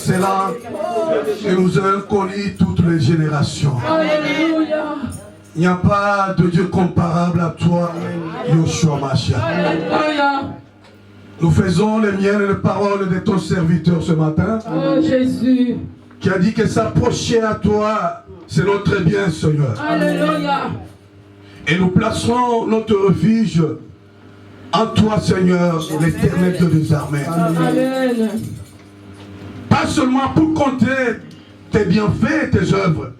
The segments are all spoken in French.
excellent et nous avons connu toutes les générations. Alléluia. Il n'y a pas de Dieu comparable à toi, Yoshua Mashiach. Alléluia. Nous faisons les miennes et les paroles de ton serviteur ce matin. Oh Jésus. Qui a dit que s'approcher à toi, c'est notre bien, Seigneur. Alléluia. Et nous plaçons notre refuge en toi, Seigneur, l'Éternel Dieu des armées. Amen. Pas seulement pour compter tes bienfaits et tes œuvres,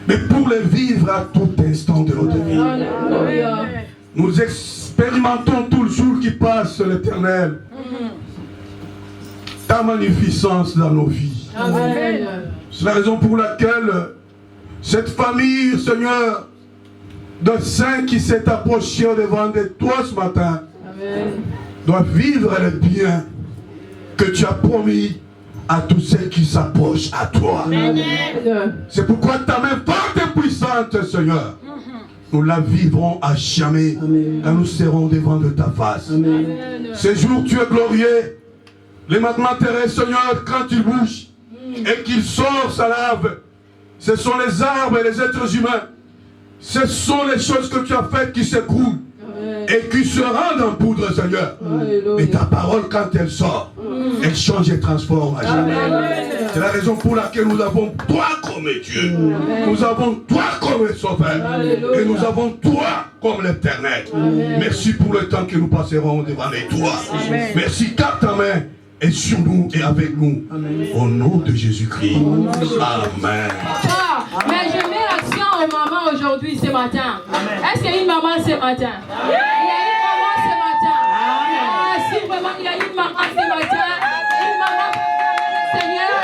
mais pour les vivre à tout instant de notre vie. Alléluia. Nous expérimentons tout le jour qui passe, l'Éternel, ta magnificence dans nos vies. Amen. C'est la raison pour laquelle cette famille, Seigneur, de saints qui s'est approchée devant de toi ce matin, Amen, doit vivre les biens que tu as promis à tous ceux qui s'approchent à toi. C'est pourquoi ta main forte et puissante, Seigneur, nous la vivrons à jamais quand nous serons devant de ta face. Amen. Ce jour, tu es glorieux. Les magmas terrestres, Seigneur, quand ils bougent et qu'ils sortent sa lave, ce sont les arbres et les êtres humains. Ce sont les choses que tu as faites qui s'écroulent et qui se rendent en poudre, Seigneur. Et ta parole, quand elle sort, elle change et transforme à jamais. C'est la raison pour laquelle nous avons toi comme Dieu. Nous avons toi comme Sauveur. Et nous avons toi comme l'Éternel. Merci pour le temps que nous passerons devant toi. Merci car ta main est sur nous et avec nous. Au nom de Jésus-Christ. Amen. Mais je mets l'accent aux mamans aujourd'hui, ce matin. Est-ce qu'il y a une maman ce matin? Il y a une maman ce matin. Ah, si vraiment il y a une maman ce matin, une maman, Seigneur.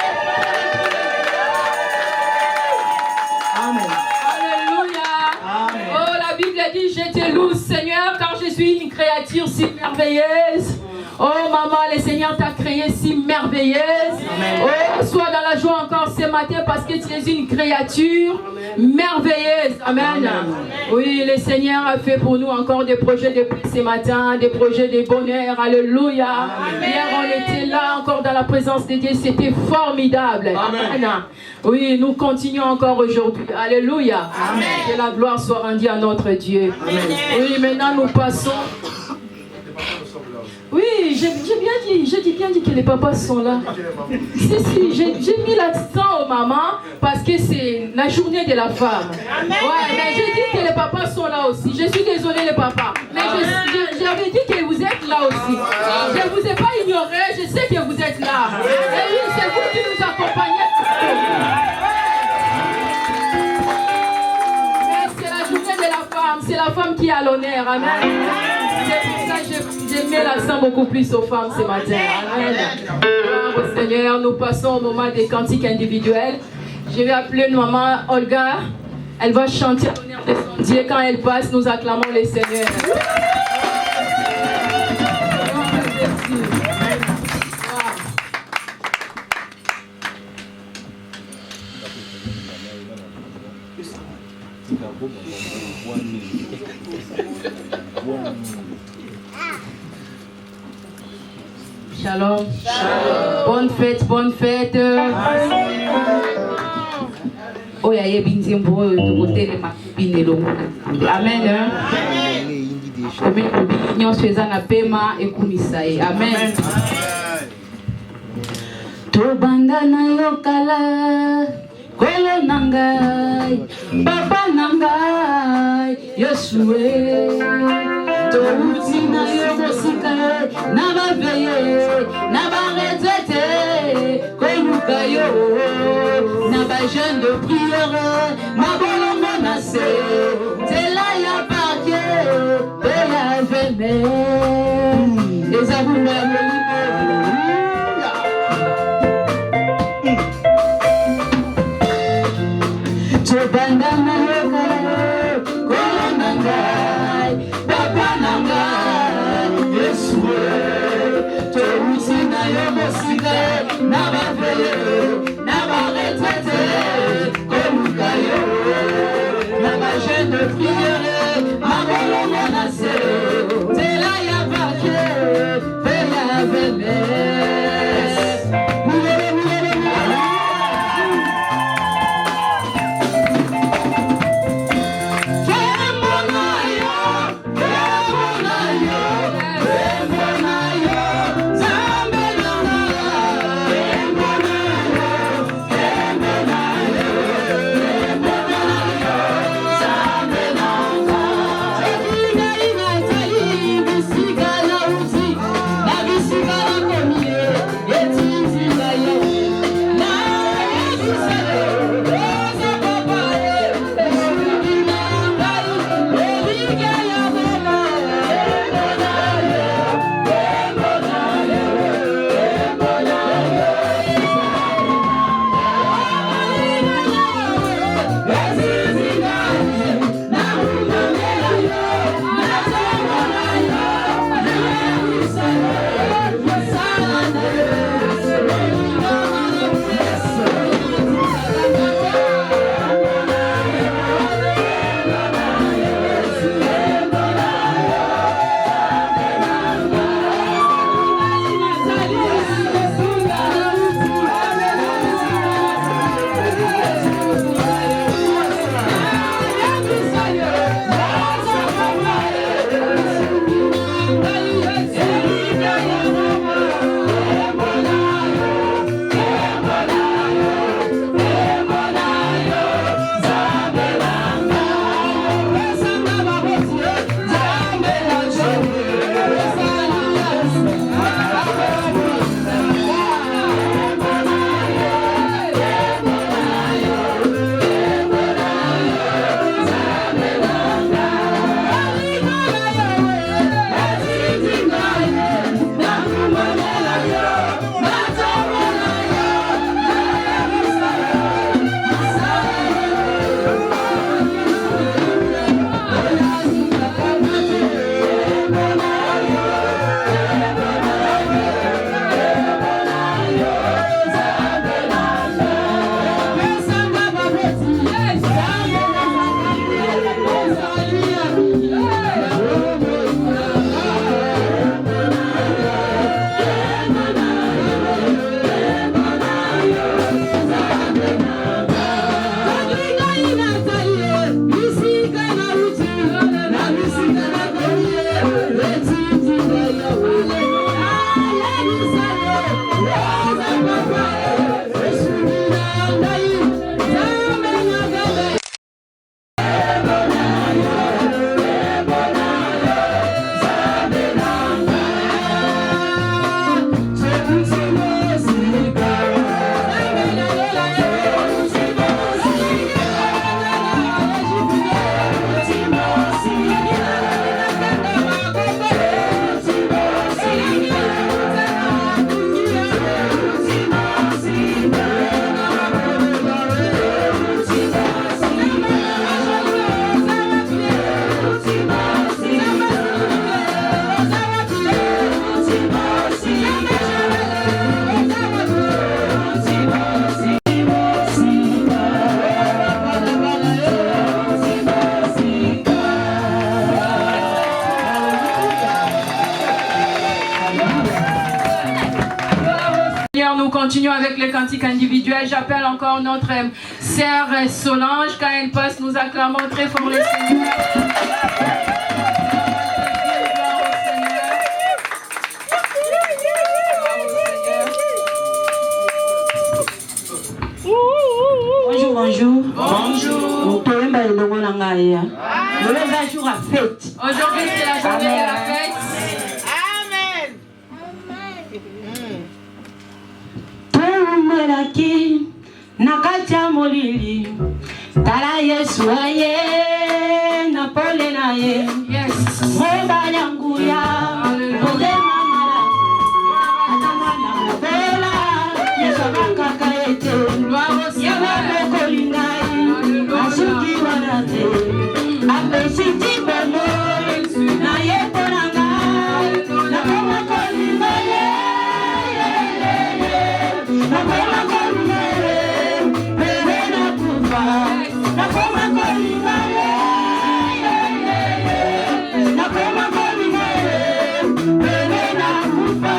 Amen. Alléluia. Oh, la Bible dit, je te loue, Seigneur, car je suis une créature si merveilleuse. Oh maman, le Seigneur t'a créé si merveilleuse. Oh, sois dans la joie encore ce matin parce que tu es une créature merveilleuse. Amen. Oui, le Seigneur a fait pour nous encore des projets de paix ce matin, des projets de bonheur. Alléluia. Hier, on était là encore dans la présence de Dieu. C'était formidable. Amen. Oui, nous continuons encore aujourd'hui. Alléluia. Amen. Que la gloire soit rendue à notre Dieu. Amen. Oui, maintenant nous passons. Oui, j'ai bien dit que les papas sont là. Si, j'ai mis l'accent aux mamans parce que c'est la journée de la femme. Ouais, mais j'ai dit que les papas sont là aussi. Je suis désolée les papas. Mais j'avais dit que vous êtes là aussi. Je ne vous ai pas ignoré, je sais que vous êtes là. Et oui, c'est vous qui nous accompagnez. Mais c'est la journée de la femme, c'est la femme qui est à l'honneur. Amen. C'est pour ça que je mets l'accent beaucoup plus aux femmes ce matin. Amen. Gloire au Seigneur. Nous passons au moment des cantiques individuels. Je vais appeler maman Olga. Elle va chanter l'honneur de son Dieu. Quand elle passe, nous acclamons le Seigneur. Shalom. Bonne fête, bonne fête. Oh, ya yebinzi mbo de côté les makubine lo. Amen. Amen. Nous faisons na pema et kumisae. Amen. To banda na yokala kolo nangai papa nangai Yeshua. Touti na yobosika na ba veye na ba retraité koluka yo na ba jeune de prière ma bolongo na se tela ya parke pe ya veme les abumba to banda na yokala kolonanga papa nanga Yeshua touti na yobosika na ba veye na ba retraité koluka yo na ba jeune de prière ma bolongo na se tela ya parke pe ya veme. continuons avec les cantiques individuels. J'appelle encore notre sœur Solange. Quand elle passe, nous acclamons très fort le Seigneur. Bonjour, bonjour. Bonjour. Aujourd'hui, c'est la journée de la fête. Amen. Tumelaki nakacha molili tala Yesu aye na pole na ye. Yes. Mweba yangu ya ode mama atamwana mbola Yesu bakaka ete Gloire au Seigneur. asuki wanate apesiti bomo na yekolanga na koma kolinga ye na koma kolinga ye pewe na kufa na koma kolinga ye na koma kolinga ye pewe na kufa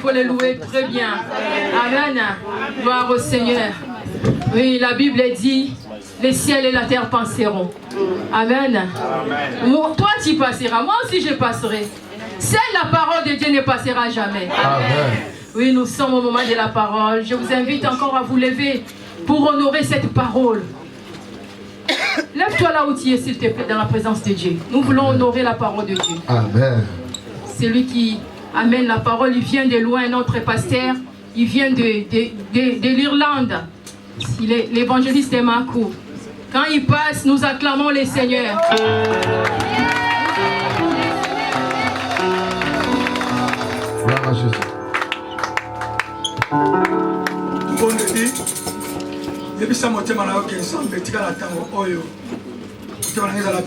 peux le louer très bien. Amen. Gloire au Seigneur. Oui, la Bible dit, les ciels et la terre passeront. Amen. Toi, tu passeras. Moi aussi, je passerai. Seule la parole de Dieu ne passera jamais. Amen. Oui, nous sommes au moment de la parole. Je vous invite encore à vous lever pour honorer cette parole. Lève-toi là où tu es, s'il te plaît, dans la présence de Dieu. Nous voulons honorer la parole de Dieu. Amen. Celui qui amène la parole, il vient de loin, notre pasteur. Il vient de l'Irlande. Il est l'évangéliste de Marco. Quand il passe, nous acclamons le Seigneur. Gloire à Jésus.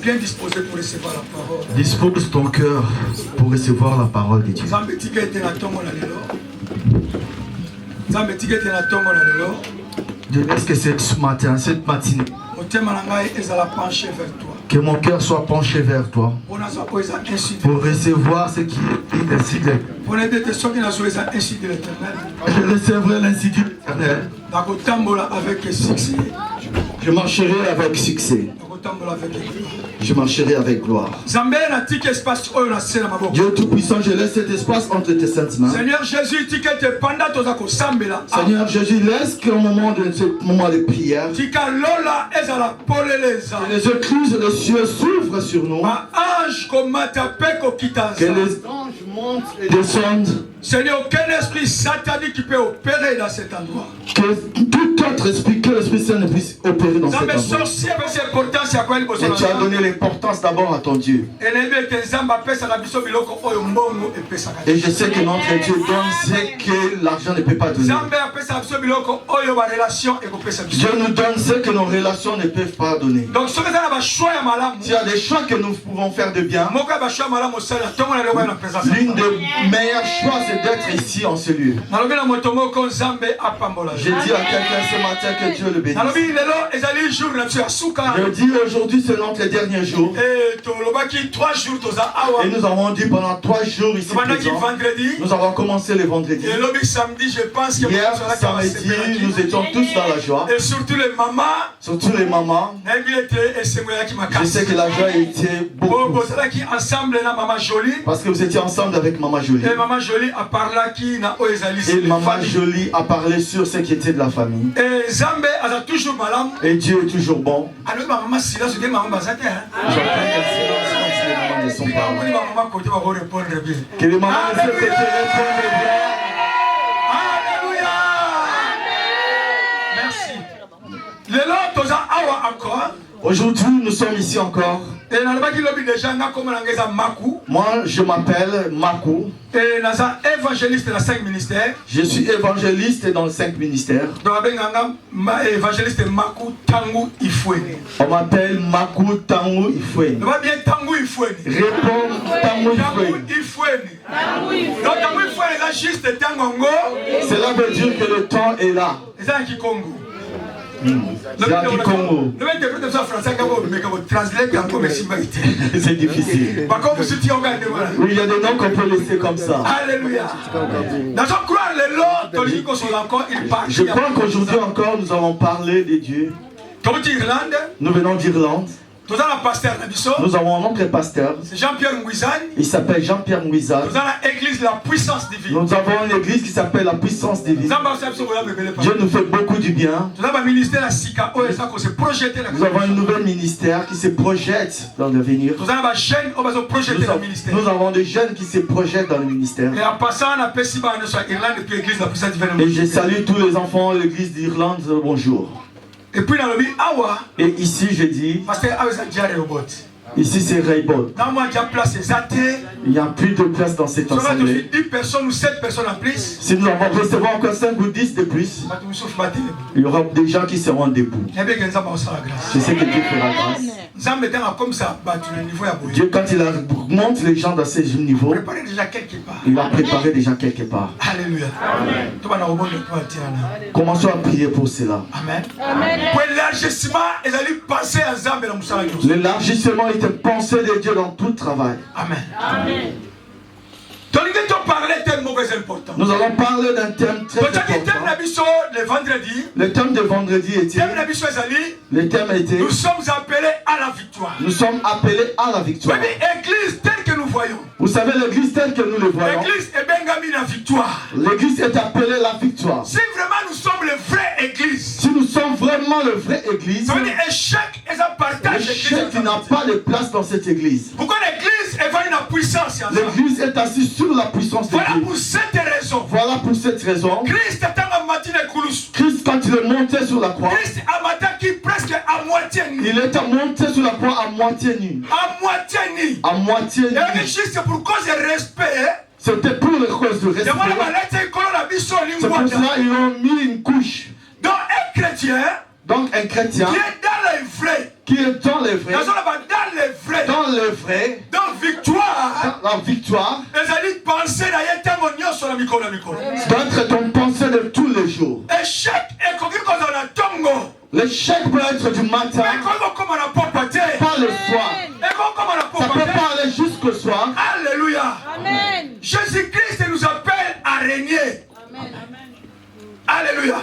bien disposé pour recevoir la parole. Dispose ton cœur pour recevoir la parole de Dieu. Dieu laisse que cette matinée, que mon cœur soit penché vers toi pour recevoir ce qui est ainsi de l'Éternel. Je recevrai l'insi de l'Éternel. Je marcherai avec succès. Je marcherai avec gloire. Dieu Tout-Puissant, je laisse cet espace entre tes saintes mains. Seigneur Jésus, laisse qu'au moment de ce moment de prière, que les écluses des cieux s'ouvrent sur nous, que les anges montent et descendent. Seigneur, aucun esprit satanique qui peut opérer dans cet endroit. Que tout autre esprit, que l'Esprit Saint ne puisse opérer dans cet endroit. Et tu as donné l'importance d'abord à ton Dieu. Et je sais que notre Dieu donne ce que l'argent ne peut pas donner. Dieu nous donne ce que nos relations ne peuvent pas donner. Donc, s'il y a des choix que nous pouvons faire de bien, l'une des meilleures choix, c'est d'être ici en ce lieu. J'ai dit à quelqu'un ce matin que Dieu le bénisse. Je dis aujourd'hui c'est notre dernier jour. Et nous avons dit pendant 3 jours ici présents. Nous avons commencé le vendredi. Hier samedi, nous étions tous dans la joie. Et surtout les mamans. Surtout les mamans. Je sais que la joie était beaucoup. Parce que vous étiez ensemble avec Maman Jolie. Et Maman Jolie a parlé et Maman Jolie a parlé sur ce qui était de la famille. Et Dieu est toujours bon. J'entends qu'elle silence quand les mamans ne sont pas là. Que les mamans de ce côté répondent bien. Alléluia. Merci. Aujourd'hui, nous sommes ici encore. Moi, je m'appelle Makou. Évangéliste dans 5 ministères. Je suis évangéliste dans 5 ministères. Évangéliste Makou Tangu Ifouene. On m'appelle Makou Tangu Ifouene. Réponds Tangu Ifouene. Donc Tangu Ifouene est juste Tangongo. Cela veut dire que le temps est là. C'est un Kikongo. C'est difficile. Oui, il y a des noms qu'on peut laisser comme ça. Alléluia. Je crois qu'aujourd'hui encore nous allons parler de Dieu. Nous venons d'Irlande. Nous avons un autre pasteur. Il s'appelle Jean-Pierre Mouizan. Nous avons une église qui s'appelle la puissance divine. Dieu nous fait beaucoup du bien. Nous avons un nouvel ministère qui se projette dans l'avenir. Nous avons des jeunes qui se projettent dans le ministère. Et je salue tous les enfants de l'église d'Irlande. Bonjour. Et ici je dis, ici c'est Raybot. Il n'y a plus de place dans cette assemblée. 10 personnes ou 7 personnes en plus. Si nous avons recevoir encore 5 ou 10 de plus, il y aura des gens qui seront debout. Je sais que Dieu fera grâce. Dieu, quand il monte les gens dans ces niveaux, il a préparé déjà quelque part. Alléluia. Commençons à prier pour cela. Amen. L'élargissement était pensé de Dieu dans tout travail. Amen. Amen. Nous allons parler d'un thème très important. Le vendredi. Le thème de vendredi était. Le thème était. Nous sommes appelés à la victoire. Nous sommes appelés à la victoire. L'église telle que nous voyons. Vous savez, l'église telle que nous le voyons. L'église est bien la victoire. L'église est appelée la victoire. Si vraiment nous sommes le vrai église. Si nous sommes vraiment le vrai église. Ça veut dire échec et ça partage. L'échec n'a pas de place dans cette église. Pourquoi l'église est venue la puissance? L'église est assise sur la puissance de Dieu. Voilà pour cette raison. Voilà pour cette raison. Christ quand il est monté sur la croix. Christ a maté presque à moitié nu. Il est monté sur la croix à moitié nu. À moitié nu. À moitié nu. Et juste pour cause de respect. C'était pour les causes de respect. C'est pour cela qu'ils ont mis une couche. Donc un chrétien. Donc un chrétien. Qui est dans les vrais. Qui est dans les vrais. Dans les vrais. Dans le vrai. Dans victoire. Dans la victoire. C'est être ton pensée de tous les jours. L'échec peut être du matin. Pas le soir. Ça peut parler jusqu'au soir. Alléluia. Amen. Jésus-Christ nous appelle à régner. Amen. Alléluia.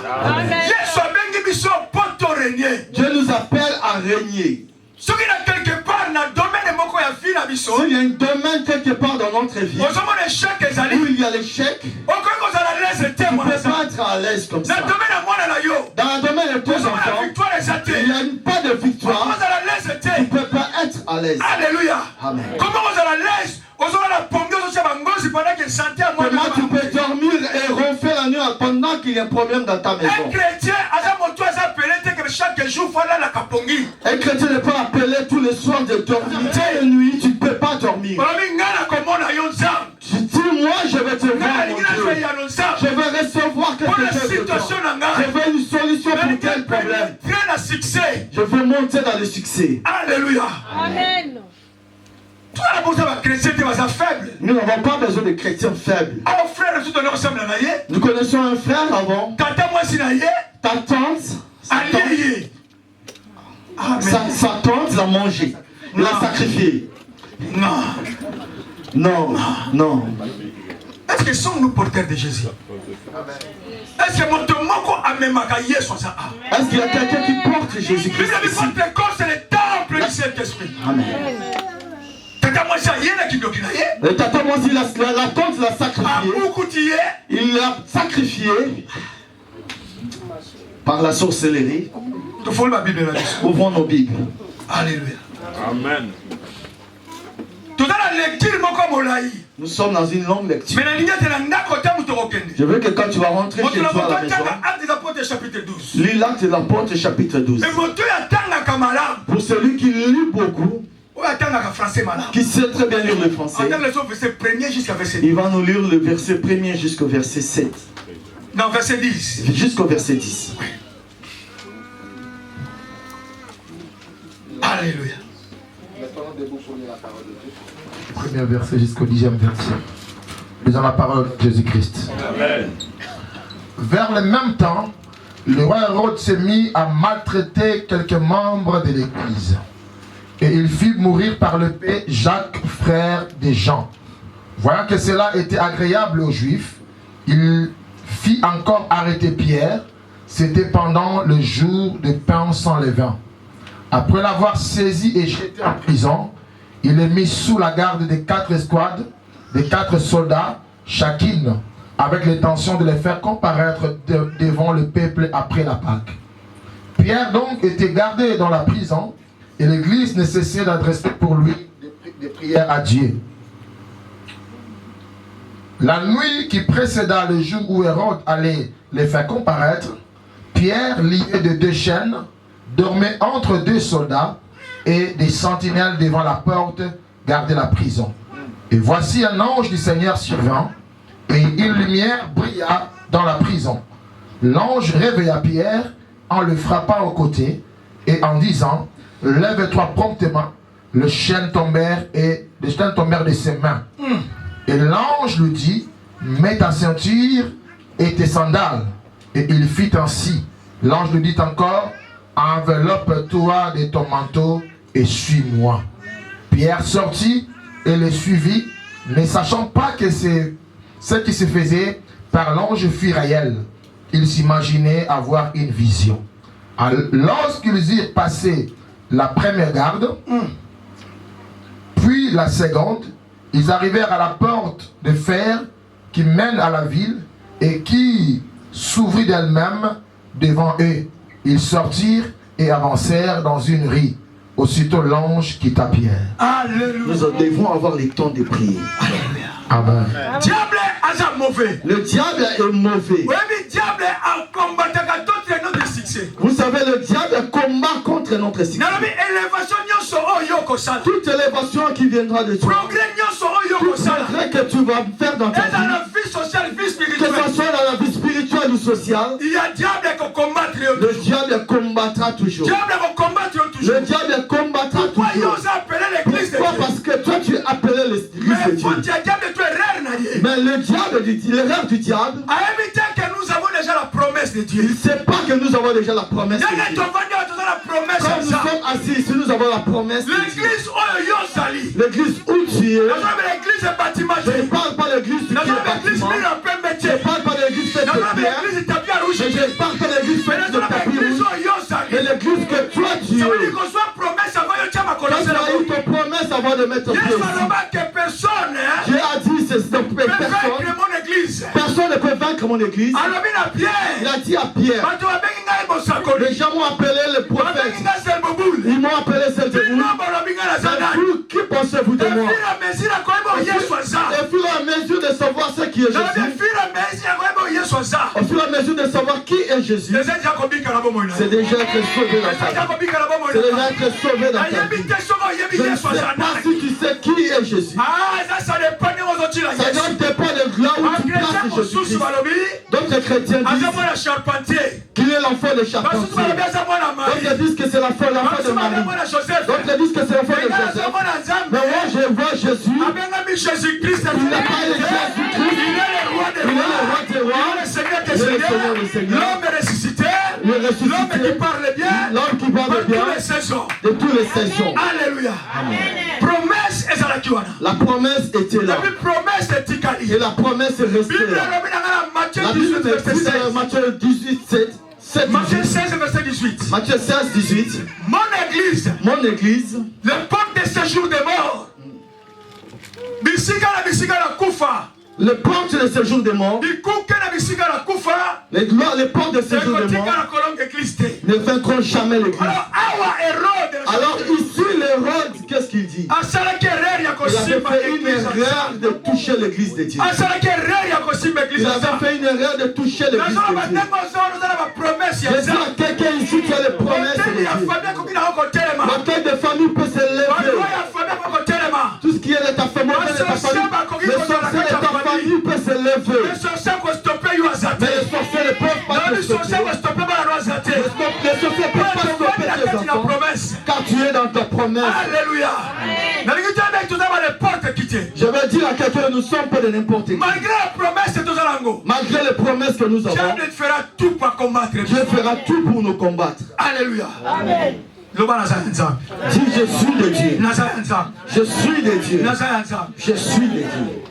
Dieu nous appelle à régner. S'il y a quelque part dans le s'il y a un domaine quelque part dans notre vie où il y a l'échec, tu ne peux pas être à l'aise comme ça. Dans le domaine de tes enfants, il n'y a pas de victoire. Tu ne peux pas être à l'aise. Alléluia. Amen. Comment vous allez à l'aise? Comment tu peux dormir et ronfler la nuit pendant qu'il y a un problème dans ta maison? Un chrétien chaque jour un chrétien ne peut appeler tous les soirs de dormir. Telle nuit, tu ne peux pas dormir. Tu dis, moi je vais te voir, mon Dieu. Je vais recevoir quelque chose de toi. Je veux une solution pour tel problème. Je veux monter dans le succès. Alléluia. Amen. Nous n'avons pas besoin de chrétiens faibles. Nous connaissons un frère avant. Ta tante, sa tante l'a mangé. L'a sacrifié. Non. Est-ce que sommes-nous porteurs de Jésus? Est-ce qu'il y a quelqu'un qui porte Jésus-Christ? C'est le temple du Saint-Esprit. Amen. Et Tata Moisi, la tante l'a sacrifié. Il l'a sacrifié par la sorcellerie. Ouvrons nos Bibles. Alléluia. Amen. Nous sommes dans une longue lecture. Je veux que quand tu vas rentrer chez toi à la maison, lis l'Acte de l'Apôtre chapitre 12. Pour celui qui lit beaucoup, qui sait très bien lire le français, il va nous lire le verset 1er jusqu'au verset 7. Non, verset 10. Jusqu'au verset 10. Alléluia. Premier verset jusqu'au 10e verset. Lisons la parole de Jésus-Christ. Amen. Vers le même temps, le roi Hérode s'est mis à maltraiter quelques membres de l'Église. Et il fit mourir par l'épée Jacques, frère de Jean. Voyant que cela était agréable aux Juifs, il fit encore arrêter Pierre. C'était pendant le jour de pain sans levain. Après l'avoir saisi et jeté en prison, il est mis sous la garde des 4 escouades, des 4 soldats, chacune, avec l'intention de les faire comparaître devant le peuple après la Pâque. Pierre donc était gardé dans la prison, et l'Église ne cessait d'adresser pour lui des prières à Dieu. La nuit qui précéda le jour où Hérode allait les faire comparaître, Pierre, lié de 2 chaînes, dormait entre 2 soldats, et des sentinelles devant la porte gardaient la prison. Et voici un ange du Seigneur survint, et une lumière brilla dans la prison. L'ange réveilla Pierre en le frappant au côté, et en disant, « Lève-toi promptement. » Les chaînes tombèrent de ses mains. Et l'ange lui dit, « Mets ta ceinture et tes sandales. » Et il fit ainsi. L'ange lui dit encore, « Enveloppe-toi de ton manteau et suis-moi. » Pierre sortit et le suivit, Ne sachant pas que c'est ce qui se faisait par l'ange Firaël, ils s'imaginaient avoir une vision. Lorsqu'ils eurent passé la première garde, puis la seconde, ils arrivèrent à la porte de fer qui mène à la ville et qui s'ouvrit d'elle-même devant eux. Ils sortirent et avancèrent dans une rue. Aussitôt l'ange quitta Pierre. Alléluia. Nous devons avoir le temps de prier. Amen. Le diable est mauvais. Vous savez, le diable combat contre notre succès. Toute élévation qui viendra de toi, tout progrès que tu vas faire dans ta vie, que ce soit dans la vie spirituelle ou sociale, le diable combattra toujours. Le diable combattra toujours. Pourquoi? Parce que toi tu es appelé l'église de Dieu. Mais le diable, l'erreur du diable, nous avons déjà la promesse de Dieu. Il ne sait pas que nous avons déjà la promesse de Dieu. Quand nous sommes assis ici, nous avons la promesse de Dieu. L'église où tu es. Je ne parle pas de l'église qui est bâtiment. Je ne parle pas de l'église faite de pierre. Je ne parle pas de l'église faite de tapis rouge. Mais l'église que toi tu es. Quand tu as eu ton promesse avant de mettre pied ici. Dieu a dit c'est personne ne peut vaincre mon église. Il a dit à Pierre. Les gens m'ont appelé le prophète. Ils m'ont appelé Selzeboul. Vous, qui pensez-vous de moi? Au fur et à mesure de savoir ce qui est Jésus. Au fur et à mesure de savoir qui est Jésus. C'est déjà être sauvé dans ta vie. C'est déjà être sauvé dans ta vie. Je ne sais pas si tu sais qui est Jésus. Ça doit dépendre de là où tu places Jésus-Christ. D'autres chrétiens disent qu'il est l'enfant de charpentier. D'autres disent que c'est l'enfant de Marie. D'autres disent que c'est l'enfant de Joseph. Mais moi je vois Jésus. Il n'a pas été Jésus-Christ. Il est le roi des rois. Il est le Seigneur des seigneurs. L'homme ressuscité. L'homme qui parle bien. L'homme qui parle bien. De tous les saisons. Alléluia. Promesse est à la Kiwana. La promesse était là. Et la promesse est restée là. La Bible me dit dans Matthieu 18, 7. Matthieu 16, verset 18. Matthieu 16, 18. Mon église. Les portes de séjour des morts. Les portes de séjour des morts. Les portes de séjour des morts ne vaincront jamais l'église. Alors ici l'Hérode, qu'est-ce qu'il dit? Il avait fait une erreur de toucher l'église de Dieu. Il avait fait une erreur de toucher l'église de Dieu. Je dis à quelqu'un ici qui a les promesses de Dieu. La tête de famille peut se lever. Tout ce qui est de ta famille, le sorcier de ta famille peut se lever. Mais les sorciers ne peuvent pas te stopper. Les sorciers ne peuvent pas stopper tes enfants. Car tu es dans ta promesse. Alléluia. Je vais dire à quelqu'un, nous ne sommes pas de n'importe qui. Malgré les promesses que nous avons, Dieu fera tout pour nous combattre. Alléluia. Amen. Dis je suis de Dieu. Je suis de Dieu. Je suis de Dieu.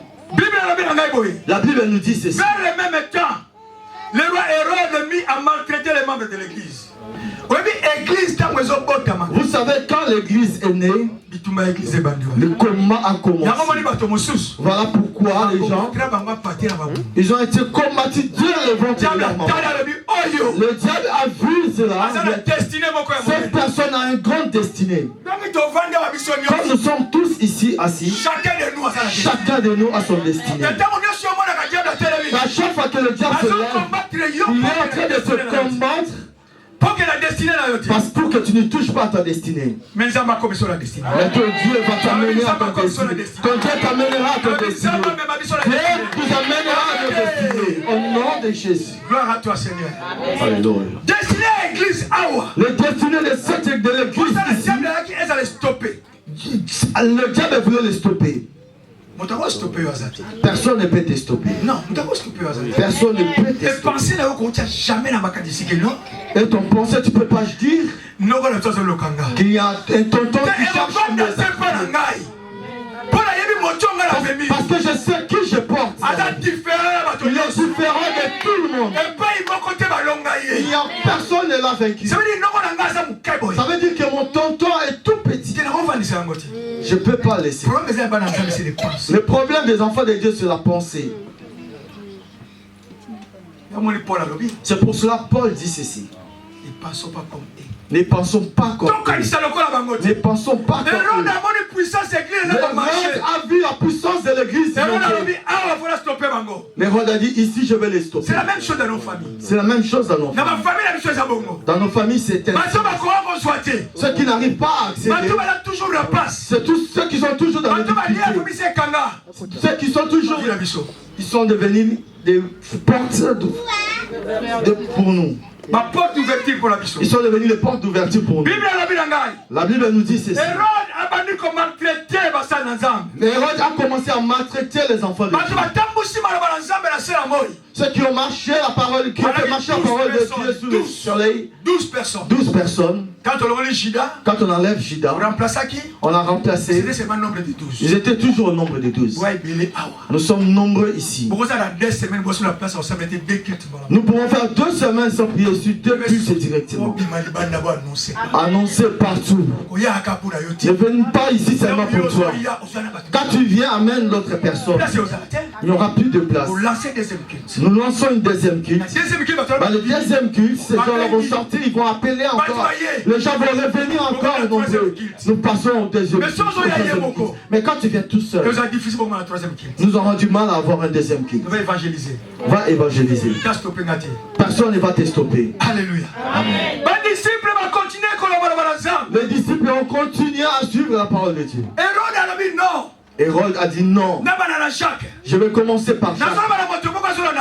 La Bible nous dit ceci. Vers le même temps, le roi Hérode mit à maltraiter les membres de l'église. Vous savez, quand l'église est née, le combat a commencé. Voilà pourquoi les gens, ils ont été combattus Dieu le volontairement. Le diable a vu cela. Cette personne a une grande destinée. Quand nous sommes tous ici assis, chacun de nous a son destinée. À chaque fois que le diable se lève, il est en train de se combattre. Parce que tu ne touches pas à ta destinée. Mais que Dieu va t'amener à ta destinée. Quand Dieu t'amènera à ta destinée, Dieu nous amènera à ta destinée. Au nom de Jésus. Gloire à toi, Seigneur. Alléluia. Destinée à l'église. Le destiné de cette l'église ici. Le diable voulait le stopper. Personne ne peut te stopper. Non, personne ne peut te stopper. Et ton pensée, tu ne peux pas dire qu'il y a un tonton qui cherche. Parce Parce que je sais qui je porte. Il est différent de tout le monde. Il n'y a personne n'est là vaincu. Ça veut dire que mon tonton est tout petit. Je ne peux pas laisser. Le problème des enfants de Dieu, c'est la pensée. C'est pour cela que Paul dit ceci. Ne pensons pas comme eux. Ne pensons pas comme eux. Hérode a vu la puissance de l'église. Hérode a dit ici je vais les stopper. C'est la même chose dans nos familles. C'est la même chose dans nos familles. Dans nos familles c'est tel. Ceux qui n'arrivent pas à accéder. C'est tous ceux qui sont toujours dans les difficultés. Ceux qui sont toujours. Ils sont devenus des portes pour nous. Ma porte d'ouverture pour la mission. Ils sont devenus les portes d'ouverture pour nous. La Bible nous dit ceci. Hérode a commencé à maltraiter les enfants de Dieu. Ceux qui ont marché la parole, qui ont fait marcher la parole de Dieu sous le soleil. 12 personnes. 12 personnes. Quand on enlève Jida, on a remplacé. C'était le nombre de 12. Ils étaient toujours au nombre de 12. Nous sommes nombreux ici. Nous pouvons faire 2 semaines sans prier sur 2 cultes directement. Annoncer partout. Ne venez pas ici seulement pour toi. Quand tu viens, amène l'autre personne. Il n'y aura plus de place. Nous lançons une deuxième culte. Le deuxième culte, ces gens-là vont sortir, ils vont appeler encore. Les gens vont revenir encore nombreux. Nous passons au deuxième culte. Mais quand tu viens tout seul, nous aurons du mal à avoir un deuxième culte. Va évangéliser. Personne ne va te stopper. Alléluia. Amen. Les disciples ont continué à suivre la parole de Dieu. Hérode a dit non. Je vais commencer par Jacques.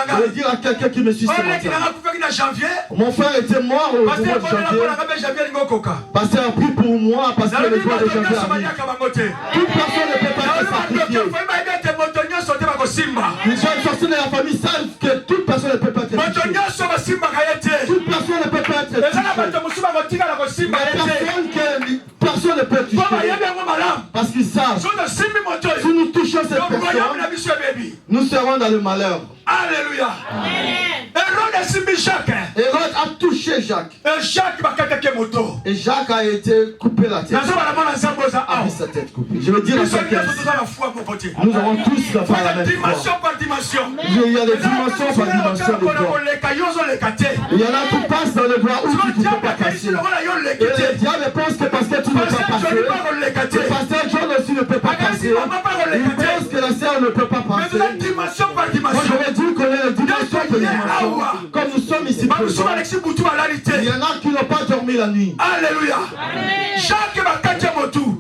Je vais dire à quelqu'un qui me suit ce matin. Mon frère était mort au mois de janvier. Pasteur a pris pour moi parce que le mois de janvier arrive. Toute personne ne peut pas être sacrifiée. Les jeunes sorciers de la famille savent que toute personne ne peut pas être sacrifiée. Toute personne ne peut pas être sacrifiée. Personne ne peut toucher. Parce qu'ils savent. Si nous touchons cette personne, nous serons dans le malheur. Alléluia. Hérode a touché Jacques. Et Jacques a été coupé la tête. A vu sa tête coupée. Je veux dire à quelqu'un, nous avons tous la foi à la même foi. Il y a des dimensions par dimension de foi. Il y en a qui passent dans le bois où tu ne peux pas passer. Et le diable pense que parce que tu ne peux pas passer, le pasteur John aussi ne peut pas passer. Il pense que la sœur ne peut pas passer. Moi je vais dire qu'on est les dimensions de dimensions. Comme nous sommes ici présents, il y en a qui n'ont pas dormi la nuit. Alléluia.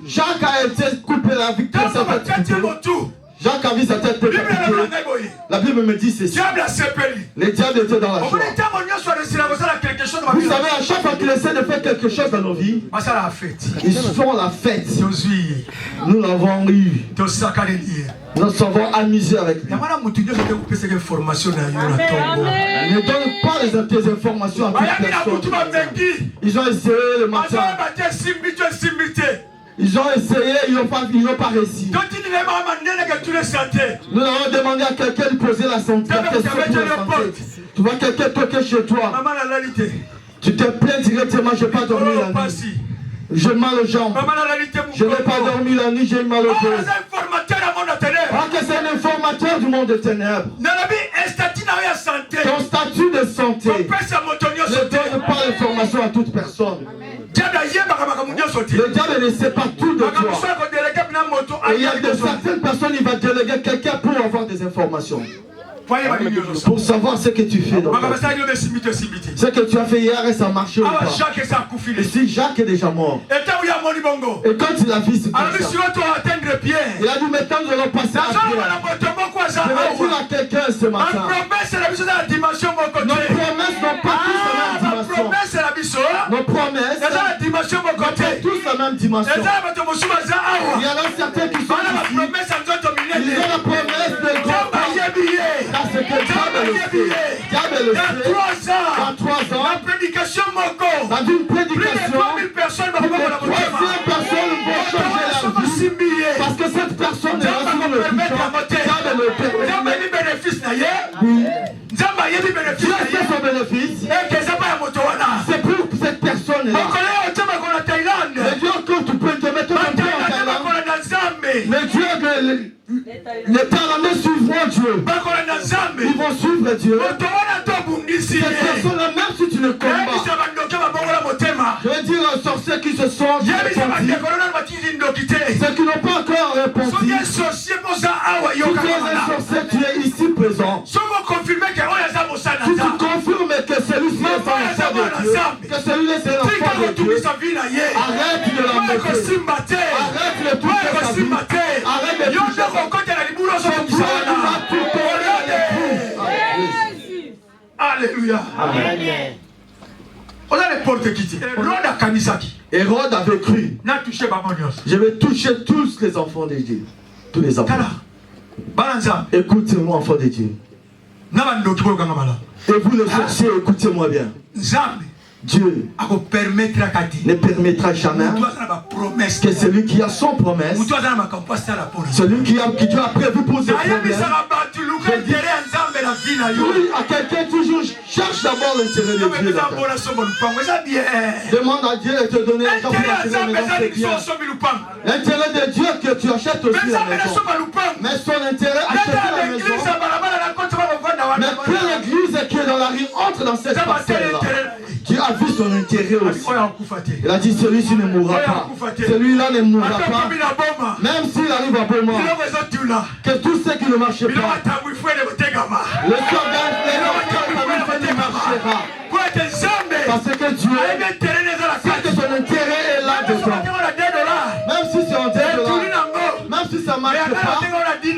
Jacques a été coupé la victoire. Jacques a vu sa tête décapitée. La Bible me dit ceci. Les diables étaient dans la joie. Vous savez, à chaque fois qu'ils essaient de faire quelque chose dans nos vies, ils font la fête. Nous l'avons eu. Nous nous sommes amusés avec lui. Ne donne pas les informations à toute personne. Ils ont essayé le matin. Ils ont essayé, ils n'ont pas réussi. Nous avons demandé à quelqu'un de poser la santé. Tu vois quelqu'un toquer chez toi. Tu te plains directement, je n'ai pas dormi la nuit. J'ai mal aux jambes. Je n'ai pas dormi la nuit, j'ai mal aux jambes. Parce que c'est un informateur du monde des ténèbres. Ton statut de santé ne donne pas l'information à toute personne. Le diable ne sait pas tout de toi. Et il y a de certaines personnes, il va déléguer quelqu'un pour avoir des informations. Pour savoir ce que tu fais dans ta vie. Ce que tu as fait hier et ça marche ou pas. Et si Jacques est déjà mort. Et quand il a vu ce qu'il a dit, il a dit maintenant nous allons passer à pied. Je vais dire à quelqu'un ce matin. Nos promesses n'ont pas tous la même dimension. Nos promesses n'ont pas tous la même dimension. Il y en a certains qui sont ici. Ils ont la promesse de Dieu. Parce que Diable le sait. Dans 3 ans, dans une prédication, plus de 3000 personnes vont changer la vie. Parce que cette personne est là sur le puissant. est là. Le Dieu que tu peux te mettre en Thaïlande. Le Dieu les Thaïlandais suivent Dieu. Ils vont suivre Dieu. Cette personne-là, même si tu ne connais pas, je veux dire aux sorciers qui se sont repentis, ceux qui n'ont pas encore repenti, si tu es un sorcier, tu es ici présent. Si tu confirmes que celui-ci est un enfant de Dieu, que celui-là est un enfant de Dieu, arrête de l'embêter. Arrête de toucher sa vie. Arrête de toucher sa vie. Alléluia. Amen. On a les portes qui Hérode avait cru. Je vais toucher tous les enfants de Dieu. Tous les enfants. Écoutez-moi, enfants de Dieu. Et vous les sorciers, écoutez-moi bien. Dieu ne permettra jamais que celui qui a son promesse, celui qui Dieu a prévu pour ses promesses, à quelqu'un toujours cherche d'abord l'intérêt de Dieu. Demande à Dieu de te donner l'argent pour acheter la maison, c'est bien. L'intérêt de Dieu que tu achètes aussi la maison. Mais son intérêt, acheter la maison. Mais que l'église qui est dans la rue entre dans cette parcelle-là. Dieu a vu son intérêt aussi. Il a dit celui-ci ne mourra pas. Celui-là ne mourra pas. Même s'il arrive à bon moment. Que tous ceux qui ne marchent pas. Le soir ne marchera. Parce que Dieu sait que son intérêt est là-dedans. Même si c'est en $2, même si ça ne marche pas, même si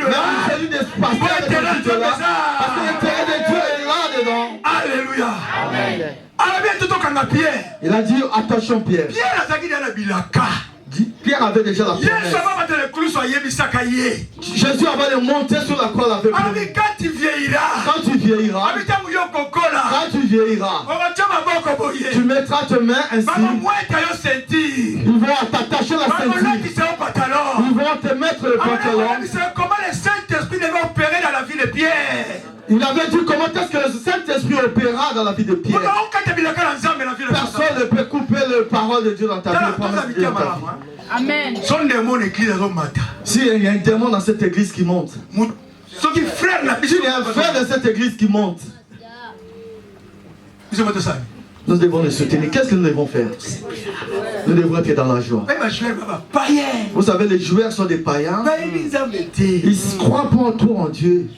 c'est une espace de là, parce que l'intérêt de Dieu est là-dedans. Alléluia. Amen. Il a dit attention Pierre. Pierre avait déjà la promesse. Jésus avait monté sur la croix, l'avait promis. Quand tu vieilliras, tu mettras tes mains ainsi. Ils vont t'attacher la ceinture. Ils vont te mettre le pantalon. Comment le Saint-Esprit devait opérer dans la vie de Pierre? Il avait dit comment est-ce que le Saint-Esprit opéra dans la vie de Pierre. Personne ne peut couper la parole de Dieu dans ta vie. Amen. S'il y a un démon dans cette église qui monte, s'il y a un frère de cette église qui monte, nous devons le soutenir. Qu'est-ce que nous devons faire? Nous devons être dans la joie. Vous savez, les joueurs sont des païens. Ils croient pas trop en Dieu.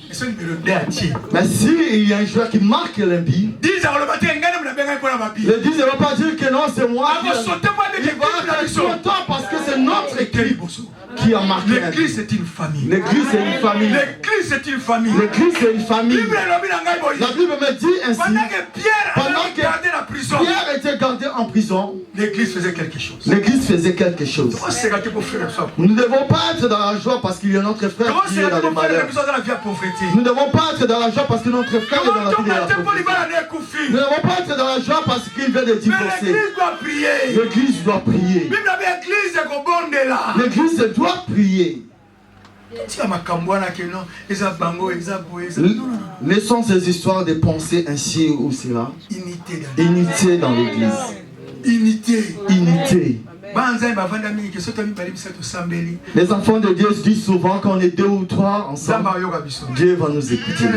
Mais s'il y a un joueur qui marque l'imbi, le 10 ne va pas dire que non, c'est moi. Il va être content parce que c'est notre équipe qui a marqué. L'église c'est une famille. L'église c'est une famille. L'église c'est une famille. L'église c'est une famille. La Bible me dit ainsi. Pendant que Pierre était gardé en prison, l'église faisait quelque chose. L'église faisait quelque chose. Nous ne devons pas être dans la joie parce qu'il y a notre frère qui est dans le malheur. Nous ne devons pas être dans la joie parce que notre frère est dans la vie de la pauvreté. Nous ne devons pas être dans la joie parce qu'il vient de divorcer. L'église doit prier. L'église doit prier. L'église doit prier. Laissons ces histoires de penser ainsi ou cela. Unité dans l'église. Unité. Les enfants de Dieu se disent souvent qu'on est 2 ou 3 ensemble, Dieu va nous écouter.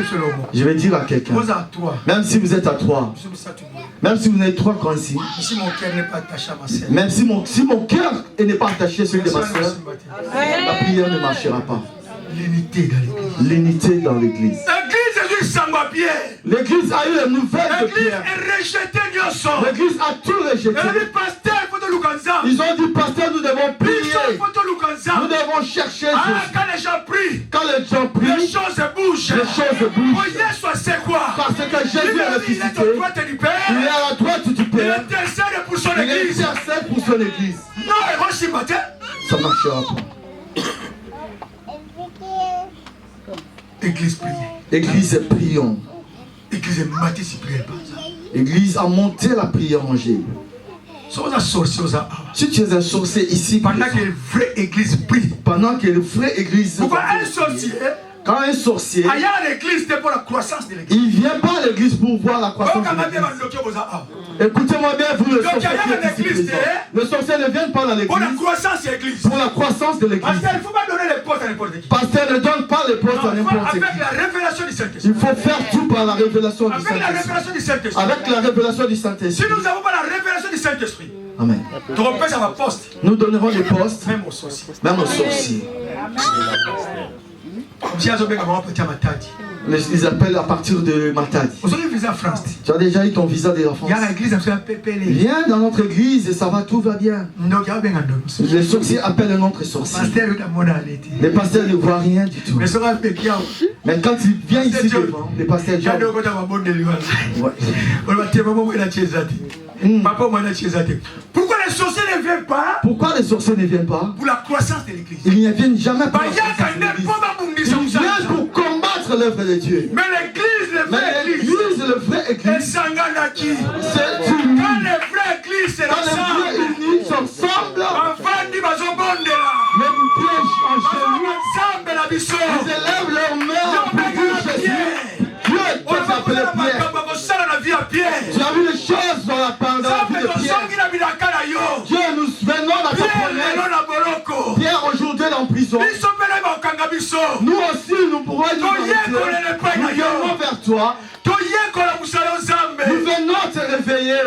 Je vais dire à quelqu'un, même si vous êtes à 3, même si vous êtes 3 comme ici, même si mon cœur n'est pas attaché à celui de ma soeur, la prière ne marchera pas. L'unité dans l'église. L'église a eu la nouvelle de Pierre. L'église a tout rejeté. Ils ont dit, pasteur, nous devons prier. Nous devons chercher Dieu. Quand les gens prient, les choses bougent. Parce que Jésus est ressuscité. Il est à la droite du Père. Il intercède pour son église. Ça ne marchera pas. Église priée. Église prions. Église a monté la prière en Jésus. Si tu es un sorcier ici, pendant que la vraie église prie, pendant que la vraie église pourquoi un sorcier Quand un sorcier, il vient pas à l'église pour voir la croissance de l'église. Écoutez-moi bien, vous le sorcier. Le sorcier ne vient pas dans l'église pour la croissance de l'église. Pasteur ne donne pas les postes à n'importe qui. Il faut faire tout par la révélation du Saint-Esprit. Avec la révélation du Saint-Esprit. Si nous n'avons pas la révélation du Saint-Esprit, Amen. Nous donnerons les postes même aux sorciers. Ils appellent à partir de Matadi. Tu as déjà eu ton visa de la France. Viens dans notre église et ça va, tout va bien. Les sorciers appellent un autre sorcier. Les pasteurs ne voient rien du tout. Mais quand il vient ici devant, les pasteurs disent pourquoi les sorciers ne viennent pas? Pourquoi les sorciers ne viennent pas? Pour la croissance de l'église. Ils ne viennent jamais pour la croissance de l'église. Ils viennent pour combattre l'œuvre de Dieu. Mais l'église, le vrai église, c'est une. Quand les vraies églises sont ensemble, même piège en genoux, ils élèvent leurs mains pour dire Jésus. Dieu est qui s'appelle Pierre. Tu as vu les choses dans la vie de Pierre. Dieu, nous venons dans ta promesse. Pierre aujourd'hui est en prison. Nous aussi, nous pourrons nous venons vers toi. Nous venons te réveiller.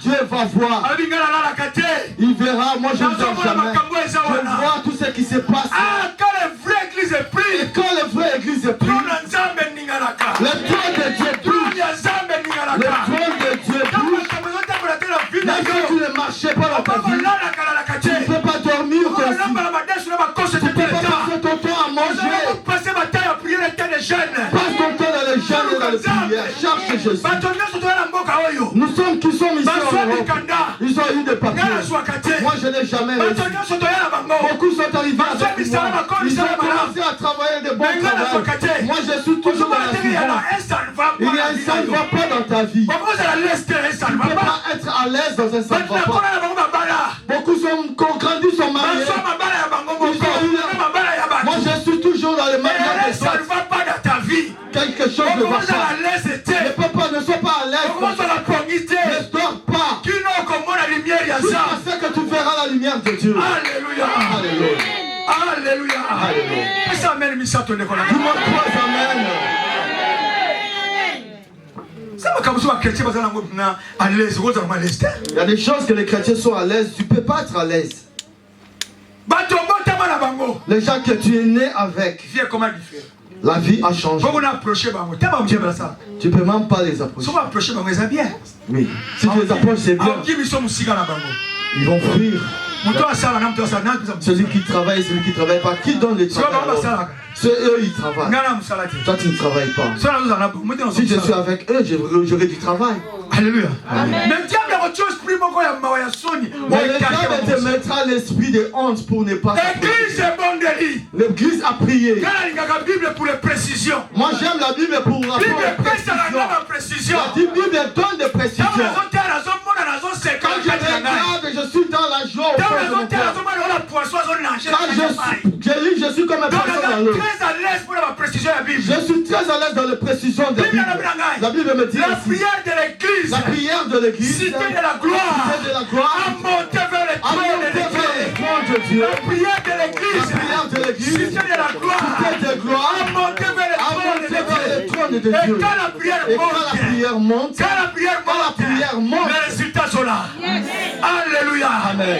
Dieu va voir. Il verra. Moi je ne dors jamais. Je vois tout ce qui se passe. Quand la vraie église est prise, et quand la vraie église est prise, le trône de Dieu bouge. Le trône de Dieu bouge. Même si tu ne marchais pas dans ta vie, tu ne peux pas dormir ton tu ne peux pas passer ton temps à manger. Passe ton temps dans les jeûnes et dans les prières. Cherche Jésus. Nous sommes qui sommes ici en Europe. Ils ont eu des papiers. Moi je n'ai jamais reçu. Beaucoup sont arrivés avec moi. Ils ont commencé à travailler de bons travail. Moi je suis toujours dans la souffrance. Il y a un ça ne va pas dans ta vie. Tu ne peux pas être à l'aise dans un ça ne va pas. Beaucoup sont grandis, sont mariés. Moi je suis toujours dans le mariage. Ça ne va pas dans ta vie. Quelque chose ne va pas. Ne sois pas à l'aise. Ne dors pas. Tu sais que tu verras la lumière de Dieu. Alléluia. Alléluia. Alléluia. Dis-moi 3 amen. Il y a des choses que les chrétiens sont à l'aise. Tu ne peux pas être à l'aise. Les gens que tu es né avec, la vie a changé. Tu ne peux même pas les approcher. Oui. Si tu les approches, c'est bien. Ils vont fuir. Celui qui travaille, celui qui ne travaille pas. Qui donne les travail? Eux, ils travaillent. Toi, tu ne travailles pas. Si je suis avec eux, j'aurai du travail. Alléluia. Mais le diable te mettra l'esprit de honte pour ne pas. L'église a prié. Moi j'aime la Bible pour la précision. La Bible donne des précisions. Quand je regarde, je suis dans la joie. Quand je lis, je suis comme un poisson dans l'eau. Je suis très à l'aise dans les précisions de la Bible. La Bible me dit la prière de l'église. La prière de l'église. Cité de la gloire. Cité de la gloire. A monté vers le trône de Dieu. La prière de l'église. La prière de l'église. Cité de la gloire. Cité de gloire. A monté vers le trône de Dieu. Et quand la prière monte. Quand la prière monte. Les résultats sont là. Alléluia. Amen.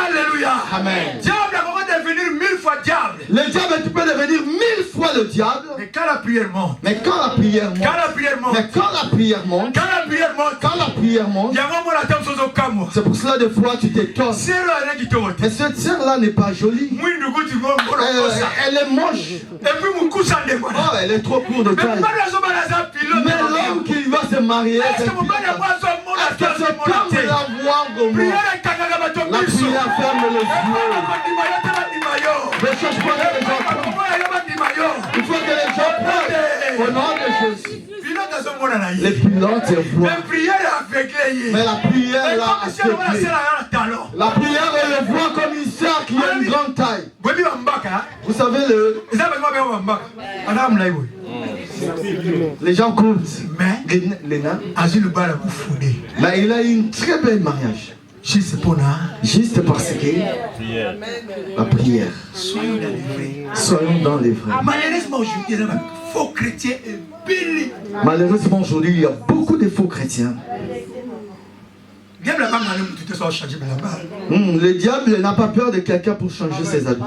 Alléluia. Amen. Diable va devenir 1000 fois diable. Le diable, tu peux devenir 1000 fois le diable. Mais quand la prière monte. Mais quand la prière monte. Quand la prière monte. Mais quand la prière monte. Quand la prière monte. Quand la prière monte. C'est pour cela des fois tu t'étonnes. Mais cette sœur-là n'est pas jolie. Elle est moche. Oh, elle est trop courte de taille. Mais l'homme qui va se marier, est-ce que c'est comme la voir au monde? La prière ferme les yeux. Ne cherche pas les gens. Il faut que les gens prennent au nom de Jésus. Les pilotes voient. Mais la prière est là aveuglée. La prière, elle le voit comme une sœur qui a une grande taille. Vous savez, Les gens comptent. Mais il a eu une très belle mariage. Juste parce que la prière. Soyons dans les vrais. Malheureusement aujourd'hui il y a beaucoup de faux chrétiens. Le diable n'a pas peur de quelqu'un pour changer ses habits.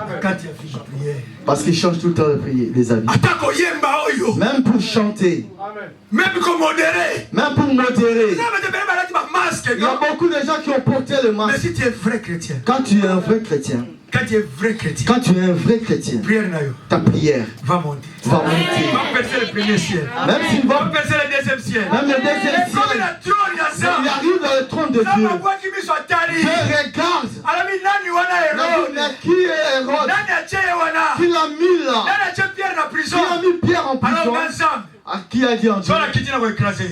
Parce qu'il change tout le temps les habits. Même pour chanter. Même pour modérer. Il y a beaucoup de gens qui ont porté le masque. Mais si tu es vrai chrétien. Quand tu es un vrai chrétien. Quand tu es un vrai chrétien, ta prière va monter. Va percer le premier ciel. Même s'il va percer le deuxième ciel. Même le deuxième ciel. Il arrive dans le trône de Dieu. Dieu regarde. Qui est Hérode? Qui l'a mis là? Qui a mis Pierre en prison? Qui a dit en Dieu?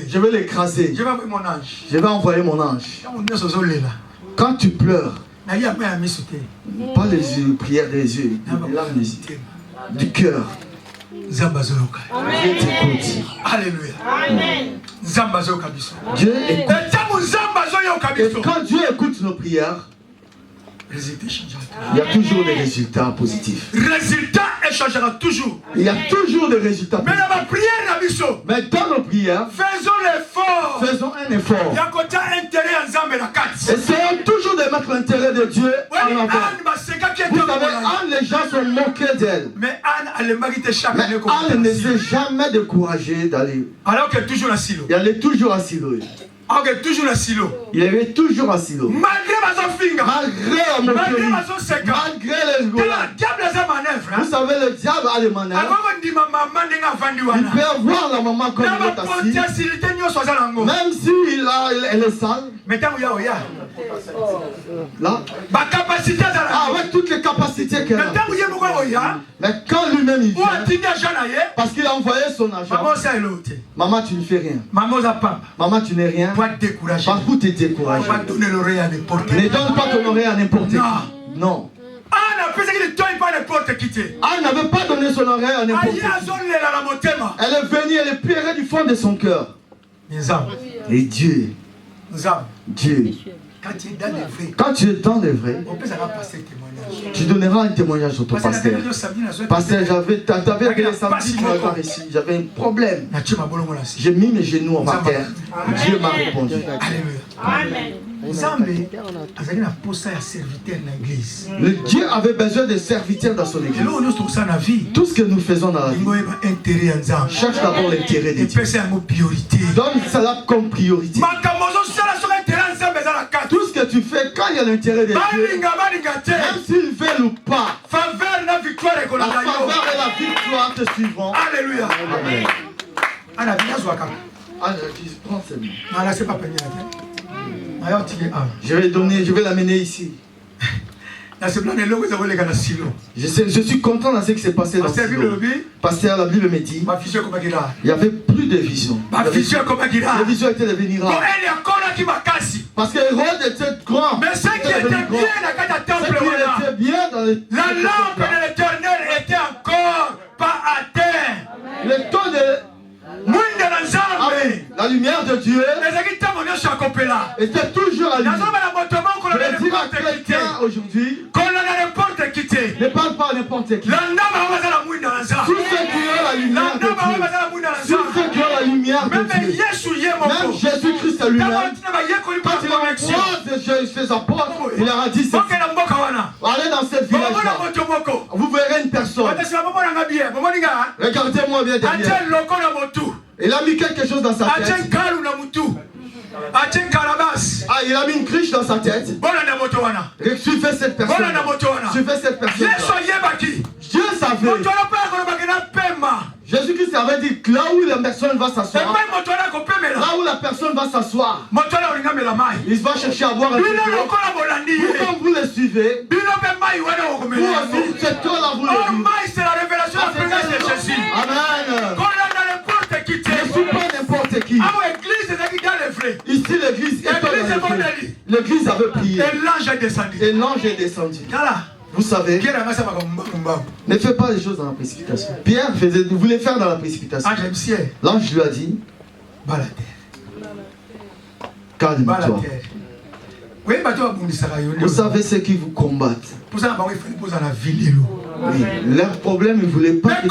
Je vais l'écraser. Je vais envoyer mon ange. Quand tu pleures, pas les yeux, prière des yeux, du cœur. Dieu t'écoute. Alléluia. Dieu écoute. Et quand Dieu écoute nos prières, il y a toujours des résultats positifs. Il y a toujours des résultats positifs. Mais dans nos prières, faisons un effort. Essayons toujours de mettre l'intérêt de Dieu en avant. Vous savez, Anne, les gens sont moqués d'elle. Mais Anne ne s'est jamais découragée d'aller. Alors qu'elle est toujours à Silo. Elle est toujours à Silo. Il est toujours à Silo. Malgré la moquerie, malgré les rigolades. Vous savez, le diable a des manœuvres. Il peut voir la maman comme elle est assise. Même si elle est sale. Là, avec toutes les capacités qu'elle a. Mais quand lui-même il vient, parce qu'il a envoyé son agent. Maman, tu ne fais rien. Maman, tu n'es rien. Pas pour te décourager. Ne donne pas ton oreille à n'importe qui. Non. Anne n'avait pas donné son oreille à n'importe qui. Elle est venue, elle est pleurait du fond de son cœur. Et Dieu. Quand tu es dans les vrais, tu donneras un témoignage sur ton pasteur. Pasteur, t'avais appelé samedi, tu m'avais pas réussi. J'avais un problème. J'ai mis mes genoux en terre. Dieu m'a répondu. Amen. Le Dieu avait besoin de serviteurs dans son église. Tout ce que nous faisons dans la vie, cherche d'abord l'intérêt de Dieu. Donne cela comme priorité. Tout ce que tu fais quand il y a l'intérêt de Dieu, même s'ils veulent ou pas, la faveur et la victoire te suivront. Alléluia. Amen. Je vais l'amener ici. Je suis content de ce qui s'est passé dans Silo. Pasteur, la Bible me dit, il n'y avait plus de vision. La vision était devenue rare. Parce que Hérode était grand. Mais ce qui était bien dans le la lampe de l'Éternel était encore pas à terre. Le temps de la lumière de Dieu était toujours allumée. Je vais dire à quelqu'un aujourd'hui, ne parle pas à n'importe qui. Tous ceux qui ont la lumière de Dieu, tous ceux qui ont la lumière de Dieu, même Jésus-Christ lui-même, quand il a croisé ses apôtres, il leur a dit ceci: allez dans cette village-là, vous verrez une personne. Regardez-moi bien derrière. Il a mis quelque chose dans sa tête. Il a mis une criche dans sa tête. Suivez cette personne. Suivez cette personne. Dieu savait. Jésus-Christ avait dit que là où la personne va s'asseoir, là où la personne va s'asseoir, il va chercher à boire un peu d'eau. Vous, comme vous le suivez, vous aussi, cette eau-là, vous le vivez. C'est la révélation de la présence de Jésus. Amen. Ne suis pas n'importe qui. Ici l'église est en L'église avait prié. Et l'ange est descendu. Vous savez, ne fais pas les choses dans la précipitation. Pierre voulait faire dans la précipitation. L'ange lui a dit, calme-toi. Vous savez ceux qui vous combattent. Oui, leur problème, ils ne voulaient pas. Mais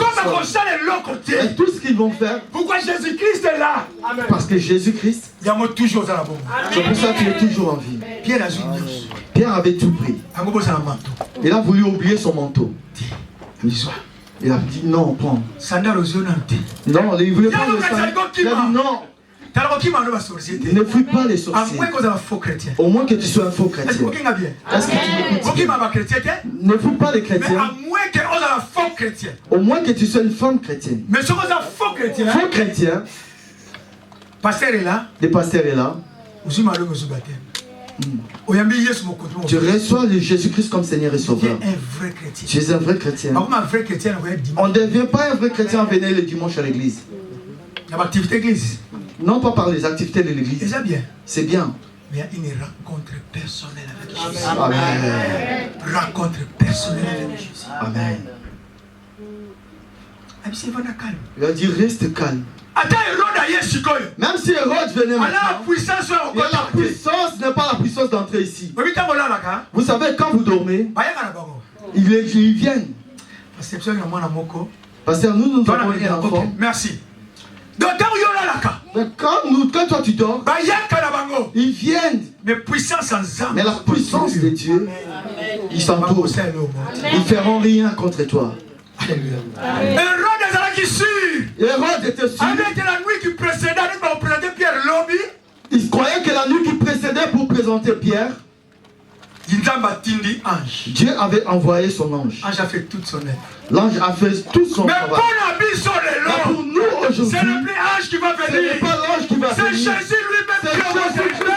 tout ce qu'ils vont faire. Pourquoi Jésus-Christ est là? Parce que Jésus-Christ, c'est pour ça qu'il est toujours en vie. Pierre avait tout pris. Il a voulu oublier son manteau. Il a dit non, prends. Non, il ne voulait pas le sandal. Il a dit non. Ne fuis pas les sorciers. Au moins que tu sois un faux chrétien. Est-ce que tu m'écoutes? Ne fuis pas les chrétiens. Au moins que tu sois une femme chrétienne. Faux chrétien. Le pasteur est là. Tu reçois Jésus-Christ comme Seigneur et Sauveur. Tu es un vrai chrétien. On ne devient pas un vrai chrétien en venant le dimanche à l'église. Non pas par les activités de l'église. C'est bien. Mais il y a une rencontre personnelle avec Jésus. Amen. Rencontre personnelle avec Jésus. Amen. Il a dit reste calme. Même si Hérode venait maintenant, la puissance n'est pas la puissance d'entrer ici. Vous savez, quand vous dormez, ils viennent. Parce que nous avons un enfant. Merci. Mais quand toi tu dors, ils viennent. Mais la puissance de Dieu, ils s'entourent. Ils ne feront rien contre toi. Hérode était sûr. Avec la nuit qui précédait, nous avons présenté Pierre Lobby. Il croyait que la nuit qui précédait pour présenter Pierre, Dieu avait envoyé son ange. L'ange a fait toute son œuvre. L'ange a fait tout son travail. Mais pour nous aujourd'hui, c'est le plus ange qui va venir. Ce n'est pas l'ange qui va venir. C'est Jésus lui-même qui a ressuscité.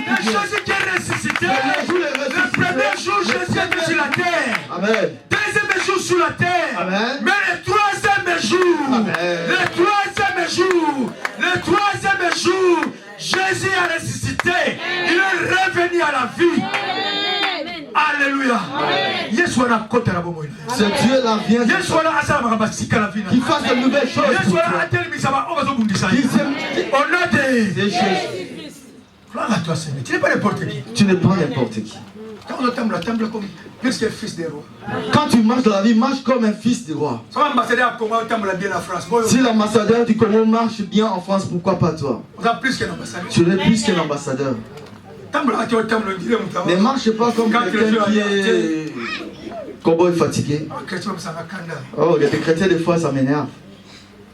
C'est Jésus qui est ressuscité. Le premier jour, Jésus est venu sur la terre. Amen. Deuxième jour sur la terre. Amen. Mais le troisième jour, Jésus a ressuscité. Il est revenu à la vie. Alléluia. Ce Dieu-là vient qui fasse de nouvelles choses pour toi. Au nom de Jésus. Tu n'es pas n'importe qui. Tu n'es pas n'importe qui. Quand tu marches dans la vie, marche comme un fils du roi. Si l'ambassadeur du Congo marche bien en France, pourquoi pas toi? Tu es plus qu'un ambassadeur. Ne marche pas comme quelqu'un qui est... Comment est fatigué. Oh, il y a des chrétiens, des fois, ça m'énerve.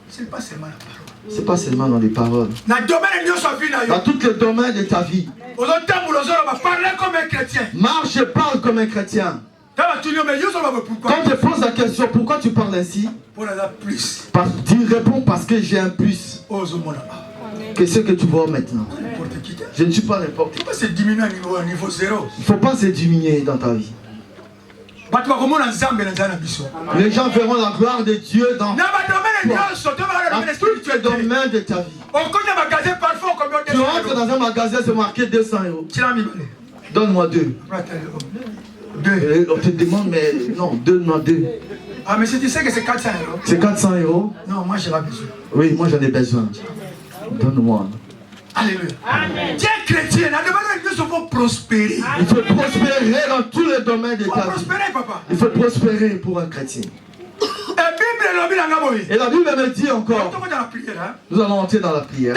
C'est pas seulement la parole. C'est pas seulement dans les paroles. Dans tous les domaines de ta vie. Marche et parle comme un chrétien. Quand tu poses la question, pourquoi tu parles ainsi? Tu réponds parce que j'ai un plus. Que ce que tu vois maintenant. Je ne suis pas n'importe qui. Il ne faut pas se diminuer dans ta vie. Les gens verront la gloire de Dieu dans tous les domaines de ta vie. Tu rentres dans un magasin, c'est marqué 200 €. Donne-moi 2. On te demande, mais non, donne-moi 2. Ah, mais si tu sais que c'est 400 €. C'est 400 €? Non, moi j'ai pas besoin. Oui, moi j'en ai besoin. Donne-moi. Alléluia. Dieu chrétien, nous devons prospérer. Il faut prospérer dans tous les domaines de ta vie. Il faut prospérer pour un chrétien. Et la Bible me dit encore, nous allons entrer dans la prière.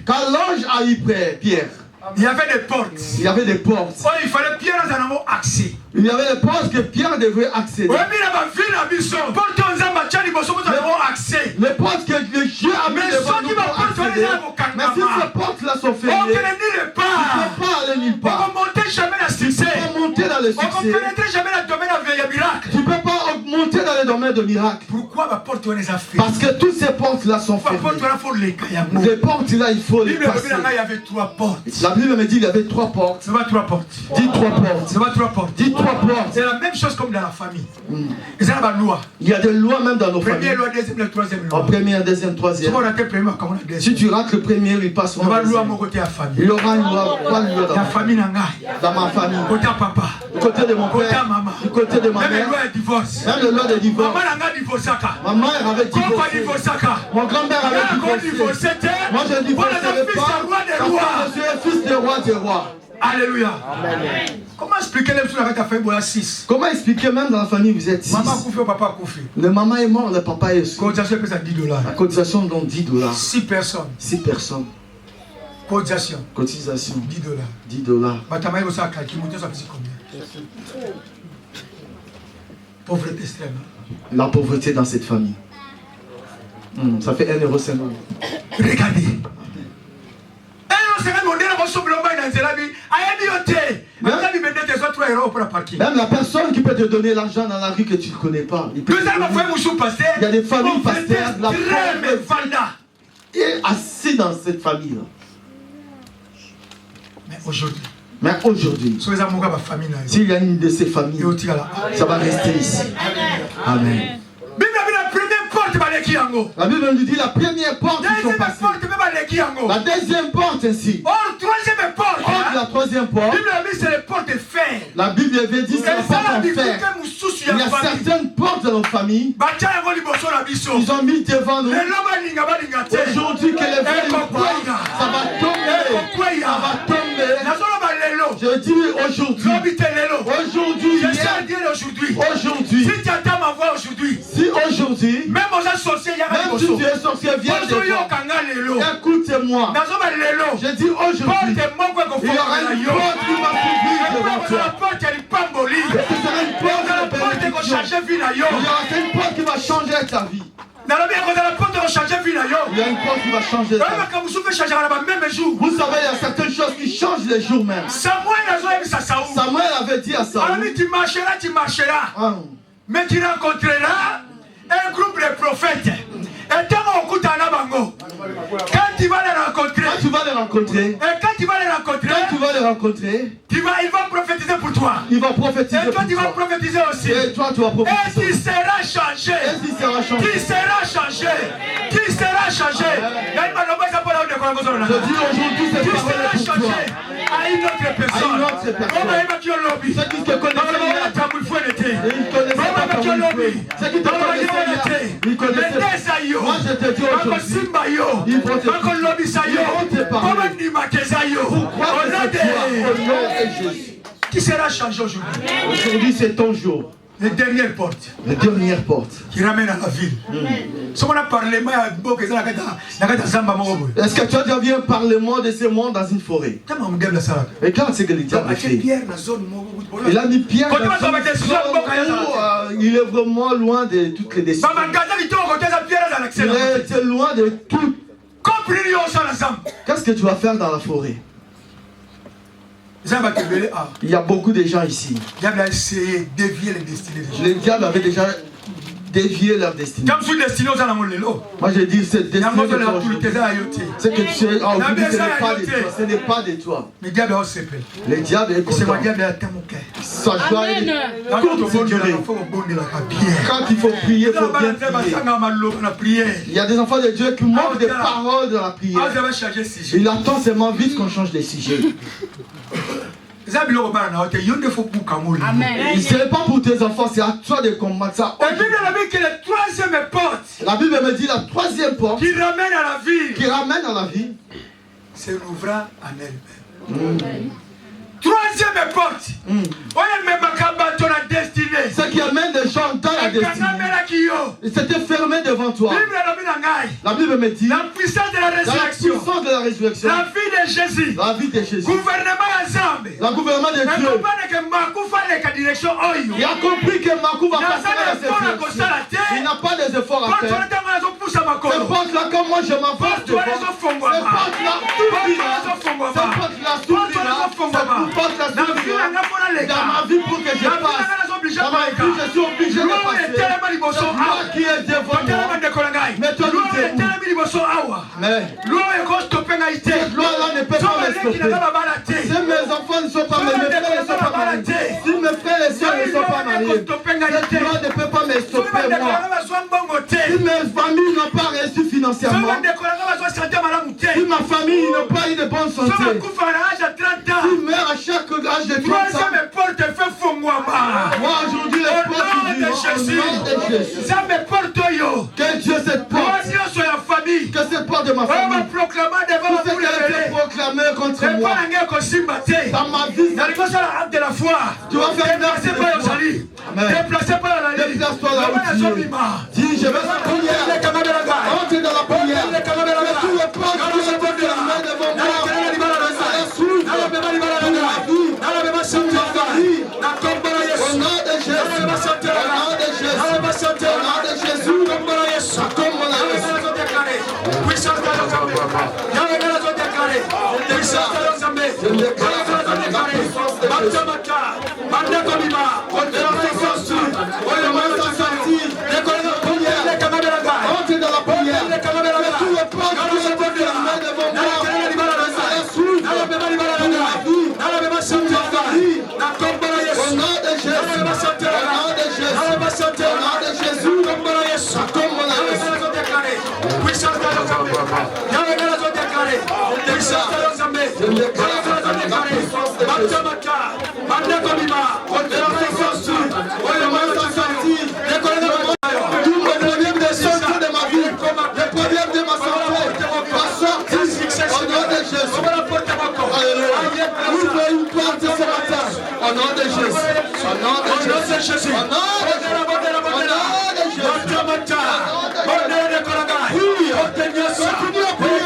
Quand l'ange a eu Pierre, il y avait des portes. Il y avait des portes. Oh, il fallait Pierre dans un accès. Il y avait des portes que Pierre devait accéder. Les portes que Dieu a mis devant nous pour accéder. Mais si ces portes-là sont fermées, tu ne peux pas aller nulle part. Tu ne peux pas monter dans le succès. Tu ne peux pas monter dans les domaines de miracles. Pourquoi parce que toutes ces portes-là sont fermées. Les portes-là, il faut les passer. La Bible me dit qu'il y avait 3 portes. C'est pas 3 portes. Dis 3 portes. C'est pas 3 portes. Dis 3 portes. C'est la même chose comme dans la famille. Il y a des lois même dans nos familles. Première loi, deuxième, le troisième loi. En première, deuxième, troisième. Si tu rates le premier, il passe au deuxième. Il y aura une loi. Dans ma famille. Côté papa. Du côté de mon père. Du côté de ma mère. Même le loi de divorce. Ma mère avait divorcé. Mon grand-père avait divorcé. Moi je ne divorcerai pas parce que je suis le fils du roi des rois. Alléluia. Amen. Comment expliquer les choses avec ta famille 6? Comment expliquer même dans la famille vous êtes 6? Maman a couffé, papa a couffé. Le maman est mort, le papa est aussi. Cotisation pèse à $10. La cotisation donc $10. 6 personnes. 6 personnes. Cotisation. Cotisation. $10. $10. Batama il ça calculer, ça fait combien? Pauvreté extrême. La pauvreté dans cette famille. Ça fait 1,50 €. Regardez. Même la personne qui peut te donner l'argent dans la rue que tu ne connais pas. Il y a des familles pasteurs. La pauvreté est assis dans cette famille-là. Mais aujourd'hui, s'il y a une de ces familles, ça va rester ici. Amen. La Bible nous dit la première porte qui sont passées. La deuxième porte ainsi. La troisième porte. La Bible avait dit c'est la porte en fer. Il y a certaines portes dans nos familles. Ils ont mis devant nous. Aujourd'hui que les vents ça va tomber. Ça va tomber. Je dis aujourd'hui. Aujourd'hui. Si aujourd'hui. Même si tu es sorcier, viens écoute-moi. Je dis aujourd'hui. Il y aura une porte qui va s'ouvrir devant toi. Il y aura une porte qui va changer ta vie. Il y a une porte qui va changer ta vie. Vous savez, il y a certaines choses qui changent les jours même. Samuel avait dit à Saül, tu marcheras. Mais tu rencontreras un groupe de prophètes. Et quand tu vas les rencontrer, ils vont prophétiser pour toi. Il va prophétiser et toi, tu vas prophétiser aussi. Et toi, tu vas prophétiser. Et tu seras changé. Tu seras changé. Je dis aujourd'hui, c'est tu seras changé à une autre personne. Ceux qui te connaissaient hier, ils connaissaient pas comme il faut. Ceux qui te connaissaient hier, ils connaissaient pas. Moi je te dis aujourd'hui, ils vont te parler. Pourquoi c'est toi, au nom de Jésus. Qui sera changé aujourd'hui? Aujourd'hui c'est ton jour. Les dernières portes. Les dernières portes. Qui ramènent à la ville. Est-ce que tu as déjà vu un parlement de ce monde dans une forêt? Regarde ce que le diable fait. Il a mis Pierre dans une zone où il est vraiment loin de toutes les décisions. Il est loin de tout. Qu'est-ce que tu vas faire dans la forêt? Il y a beaucoup de gens ici. Le diable a essayé de dévier les destinées des gens. Le diable avait déjà dévié leur destinée. Moi je dis cette destinée de toi. Ce que tu es aujourd'hui, ce n'est pas de toi. Le diable est content. Sa joie est courte durée. Quand il faut prier, il faut bien prier. Il y a des enfants de Dieu qui manquent des paroles de la prière. Il attend seulement vite qu'on change de sujet. Amen. Ce n'est pas pour tes enfants, c'est à toi de combattre ça. La Bible me dit la troisième porte qui ramène à la vie, c'est l'ouvra en elle-même. Troisième porte. Ce qui amène des gens dans la destinée. C'était fermé devant toi. La Bible me dit la puissance de la résurrection. La vie de Jésus. Le gouvernement de Dieu. Il a compris que Makou va passer à cette direction. Il n'a pas des efforts à faire. Ces portes-là, comme moi je m'avance devant. Ces portes-là, dans ma vie pour que je passe. Dans ma vie, je suis obligé de passer. C'est moi qui est devant moi. Mettons-nous debout. Mais cette loi-là ne peut pas me stopper. Si mes enfants ne sont pas mariés, mes frères ne sont pas mariés, si mes frères et sœurs ne sont pas mariés, cette loi ne peut pas me stopper moi. Si mes familles n'ont pas reçu financièrement, si ma famille n'a pas eu de bonne santé, si meurt à chaque âge de 30 ans, Jésus. Que Dieu cette porte. Que cette porte de ma famille. Tout ce qui a été proclamé contre moi. Dans ma vie. Tu vas faire déplacer par la vie. Déplace-toi là où tu es. Dis, je vais la prière. Entre dans la prière. Que tout le peuple qui est proclamé devant moi. Au nom de Jésus. Au nom de Jésus. Au nom de Jésus. Comme mon entre dans la prière. Que tout le peuple qui est proclamé devant moi. Au nom de Jésus. Au nom de Jésus. Au nom de Jésus. Comme mon tous les problèmes de santé de ma vie, les problèmes de ma santé, va sortir au nom de Jésus. Alléluia. Ouvre une porte ce matin au nom de Jésus. Au nom de Jésus. Au nom de Jésus. Continue à prier.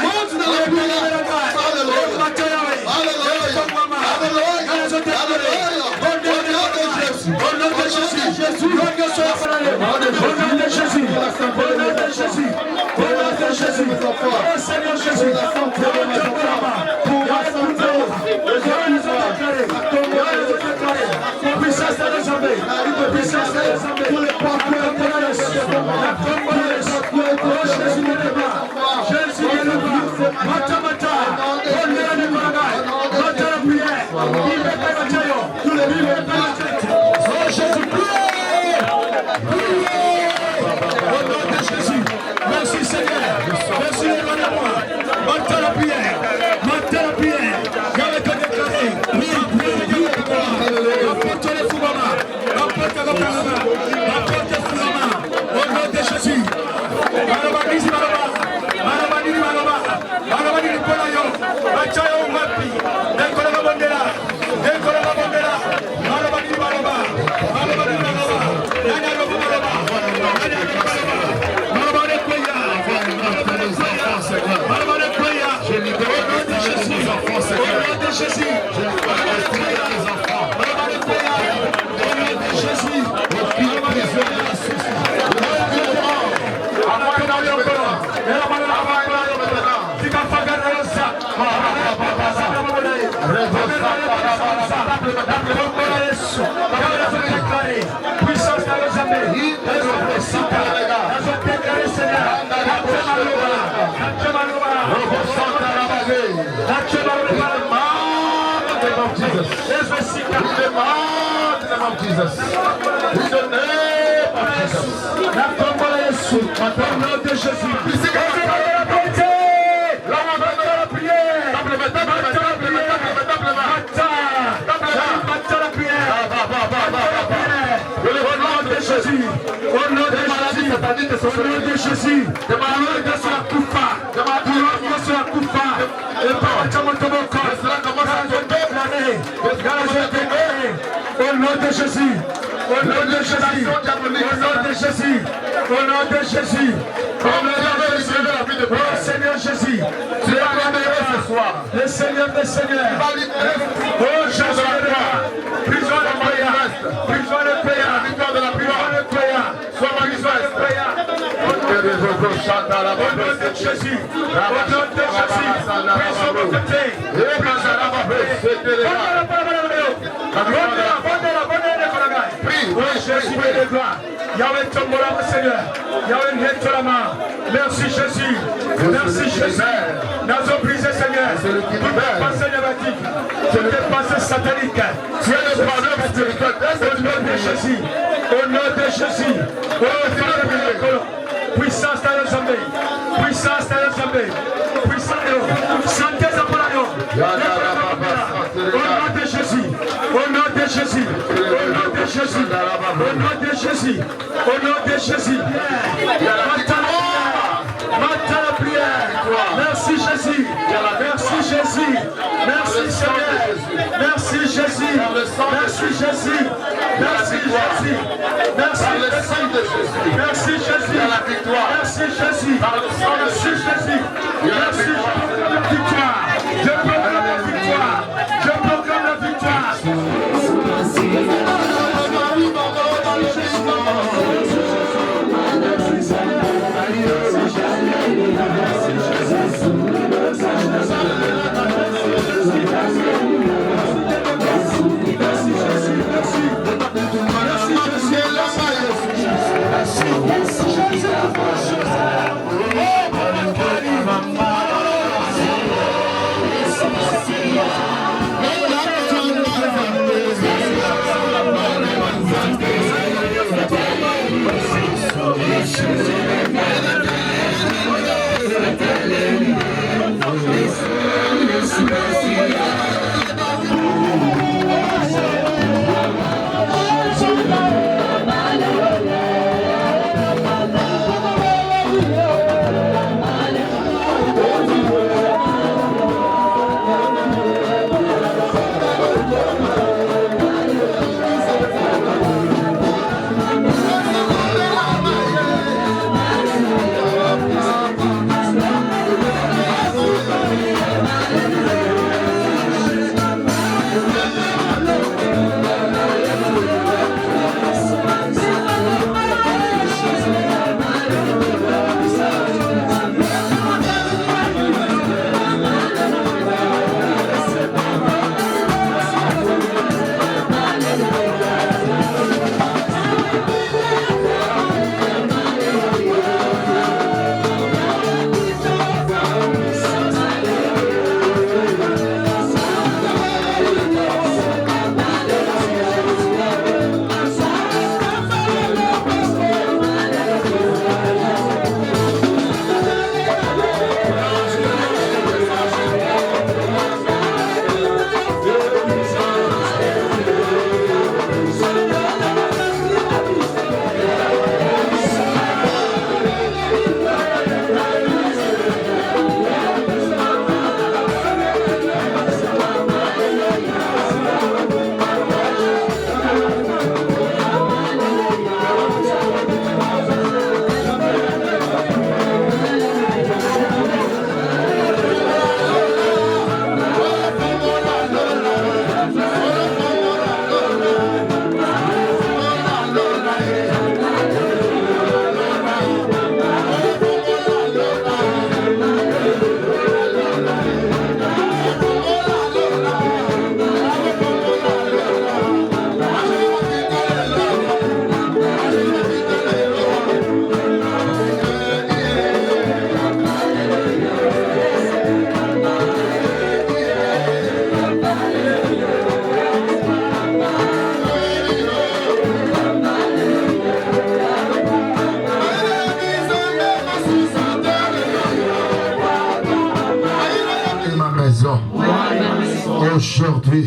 Monte dans la prière. Alléluia. Merci Seigneur. Merci Maintenant la prière. Maintenant la prière. Apporte les Foubama. Apporte les Foubama. Apporte les Foubama. Au nom de Jésus. Marabani Maraba. Marabani Maraba. Marabani Polayo. Achayo Mapi. Dekola Bandera. Dekola Bandera. Marabani Maraba. Marabani Maraba. Nana Maraba. Marabani Koya. Marabani Koya. Je libère les enfants. Au nom de Jésus. Puissance dans les amis. Au nom de Jésus, de ma langue de la Koufa, de ma langue de la Koufa, et par la Chamotomoko, au nom de Jésus, au nom de Jésus, au nom de Jésus, au nom de Jésus, au nom de Jésus, oh Seigneur Jésus, tu es ce soir, le Seigneur des Seigneurs, oh Jésus, prison de prière, prison de prière, victoire de la prière, sois manifeste. Au nom de Jésus, au nom de Jésus, prison de côté, Jésus est le gloire. Yahweh tombola, Seigneur. Yahweh netolama. Merci Jésus. Merci Jésus. Nous avons brisé, Seigneur. Tout est passé négatif. Tout est passé satanique. Tu es le pardon spirituel. Au nom de Jésus. Au nom de Jésus. Puissance dans les hommes. Puissance dans les hommes. Puissance dans les hommes. Santé dans les hommes. Au nom de Jésus. Au nom de Jésus. Au nom de Jésus. Jésus. Au nom de Jésus. Au nom de Jésus. Maintenant la prière. Merci Jésus. Merci Jésus. Merci Seigneur. Merci Jésus. Merci Jésus. Merci Jésus. Merci Jésus. Merci Jésus. Merci Jésus. Merci Jésus. Merci la victoire. Je proclame la victoire. Je proclame la victoire.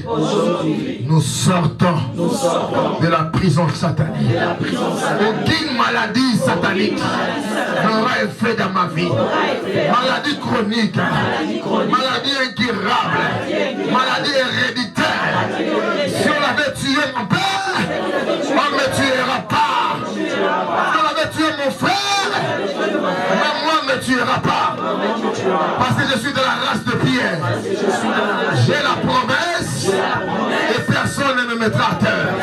Aujourd'hui, nous sortons de la prison satanique. Aucune maladie satanique n'aura effet dans ma vie. Maladie chronique, maladie incurable, maladie héréditaire. Si on avait tué mon père, on ne me tuera pas. Si on avait tué mon frère, même moi ne me tuera pas. Parce que je suis de la race de Pierre. J'ai la promesse et personne ne me mettra à terre.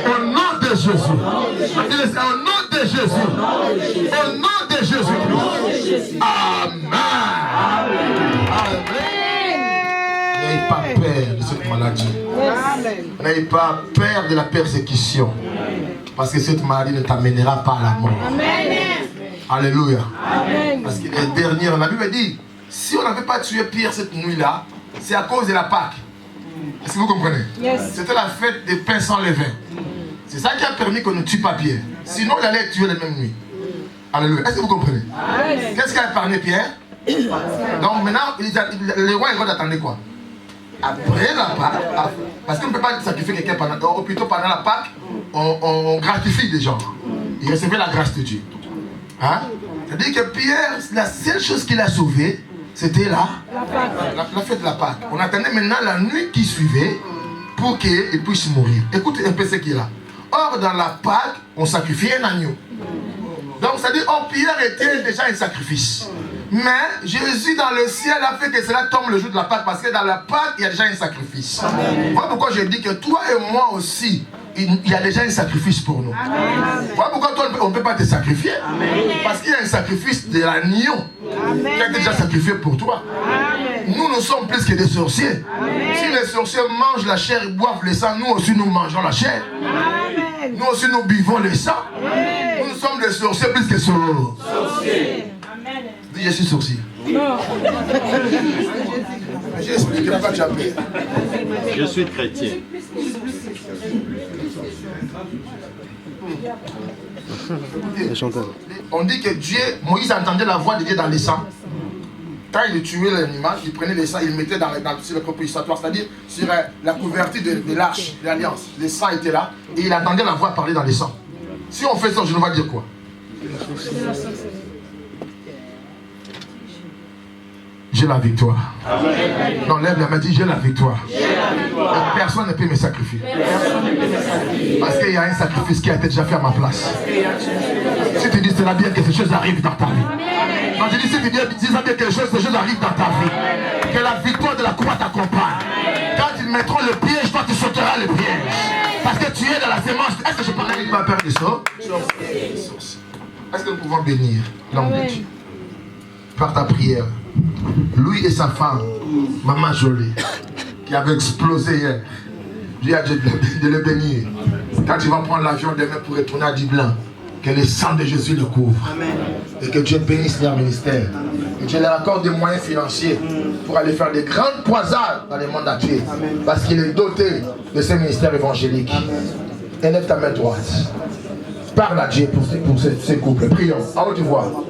Au nom de Jésus. Au nom de Jésus. Au nom de Jésus. Amen. N'ayez pas peur de cette maladie. N'ayez pas peur de la persécution. Parce que cette maladie ne t'amènera pas à la mort. Alléluia. Parce que les derniers, la Bible dit, si on n'avait pas tué Pierre cette nuit-là, c'est à cause de la Pâque. Est-ce que vous comprenez? C'était la fête des pains sans levain. C'est ça qui a permis qu'on ne tue pas Pierre. Sinon, il allait tuer la même nuit. Alléluia. Est-ce que vous comprenez? Qu'est-ce qui a épargné Pierre? Donc maintenant, le roi Hérode attendait quoi? Après la Pâque, parce qu'on ne peut pas sacrifier quelqu'un pendant, ou plutôt pendant la Pâque, on gratifie des gens. Il recevait la grâce de Dieu. Hein? C'est-à-dire que Pierre, la seule chose qu'il a sauvée, c'était la fête de la Pâque. On attendait maintenant la nuit qui suivait pour qu'il puisse mourir. Écoutez un peu ce qu'il a. Or, dans la Pâque, on sacrifiait un agneau. Donc, c'est-à-dire, Pierre était déjà un sacrifice. Mais Jésus dans le ciel a fait que cela tombe le jour de la Pâque, parce que dans la Pâque, il y a déjà un sacrifice. Voilà pourquoi je dis que toi et moi aussi, il y a déjà un sacrifice pour nous. Voilà pourquoi toi, on ne peut pas te sacrifier. Parce qu'il y a un sacrifice de l'agneau qui a été déjà sacrifié pour toi. Nous sommes plus que des sorciers. Si les sorciers mangent la chair et boivent le sang, nous aussi nous mangeons la chair. Nous aussi nous buvons le sang. Nous sommes des sorciers plus que sorciers. Dis, je suis sorcier. Non. J'ai expliqué pourquoi tu as peur. Je suis chrétien. On dit que Dieu, Moïse entendait la voix de Dieu dans les sangs. Quand il tuait l'animal, il prenait les sangs, il le mettait sur le propitiatoire, c'est-à-dire sur la couverture de l'arche, de l'alliance. Les sangs étaient là et il entendait la voix parler dans les sangs. Si on fait ça, je ne vais dire quoi? J'ai la victoire. Amen. Non, lève la main, dis j'ai la victoire. Et personne ne peut me sacrifier. Parce qu'il y a un sacrifice qui a été déjà fait à ma place. Si tu dis cela bien que ces choses arrivent dans ta vie. Non, je dis si tu dis ça bien que ces choses arrivent dans ta vie. Que la victoire de la croix t'accompagne. Quand ils mettront le piège, toi tu sauteras le piège. Parce que tu es dans la sémence. Est-ce que je parle avec ma père de ça? Est-ce que nous pouvons bénir l'homme de Dieu par ta prière? Lui et sa femme, Maman Jolie, qui avait explosé hier. Dieu a dit de le bénir. Quand tu vas prendre l'avion demain pour retourner à Dublin, que le sang de Jésus le couvre. Amen. Et que Dieu bénisse leur ministère. Que Dieu leur accorde des moyens financiers pour aller faire des grandes croisades dans le monde entier. Parce qu'il est doté de ce ministère évangélique. Élève ta main droite. Parle à Dieu pour ces couples. Prions. À haute voix.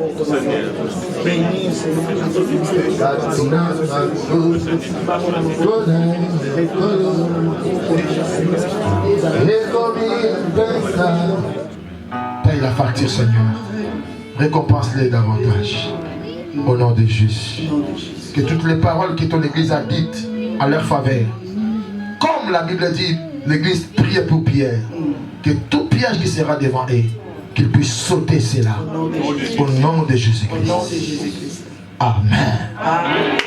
Paye la facture, Seigneur. Récompense-les davantage. Au nom de Jésus. Que toutes les paroles que ton Église a dites à leur faveur, comme la Bible dit, l'Église prie pour Pierre. Que tout piège qui sera devant eux, qu'ils puissent sauter cela. Au nom de Jésus-Christ. Amen. Amen.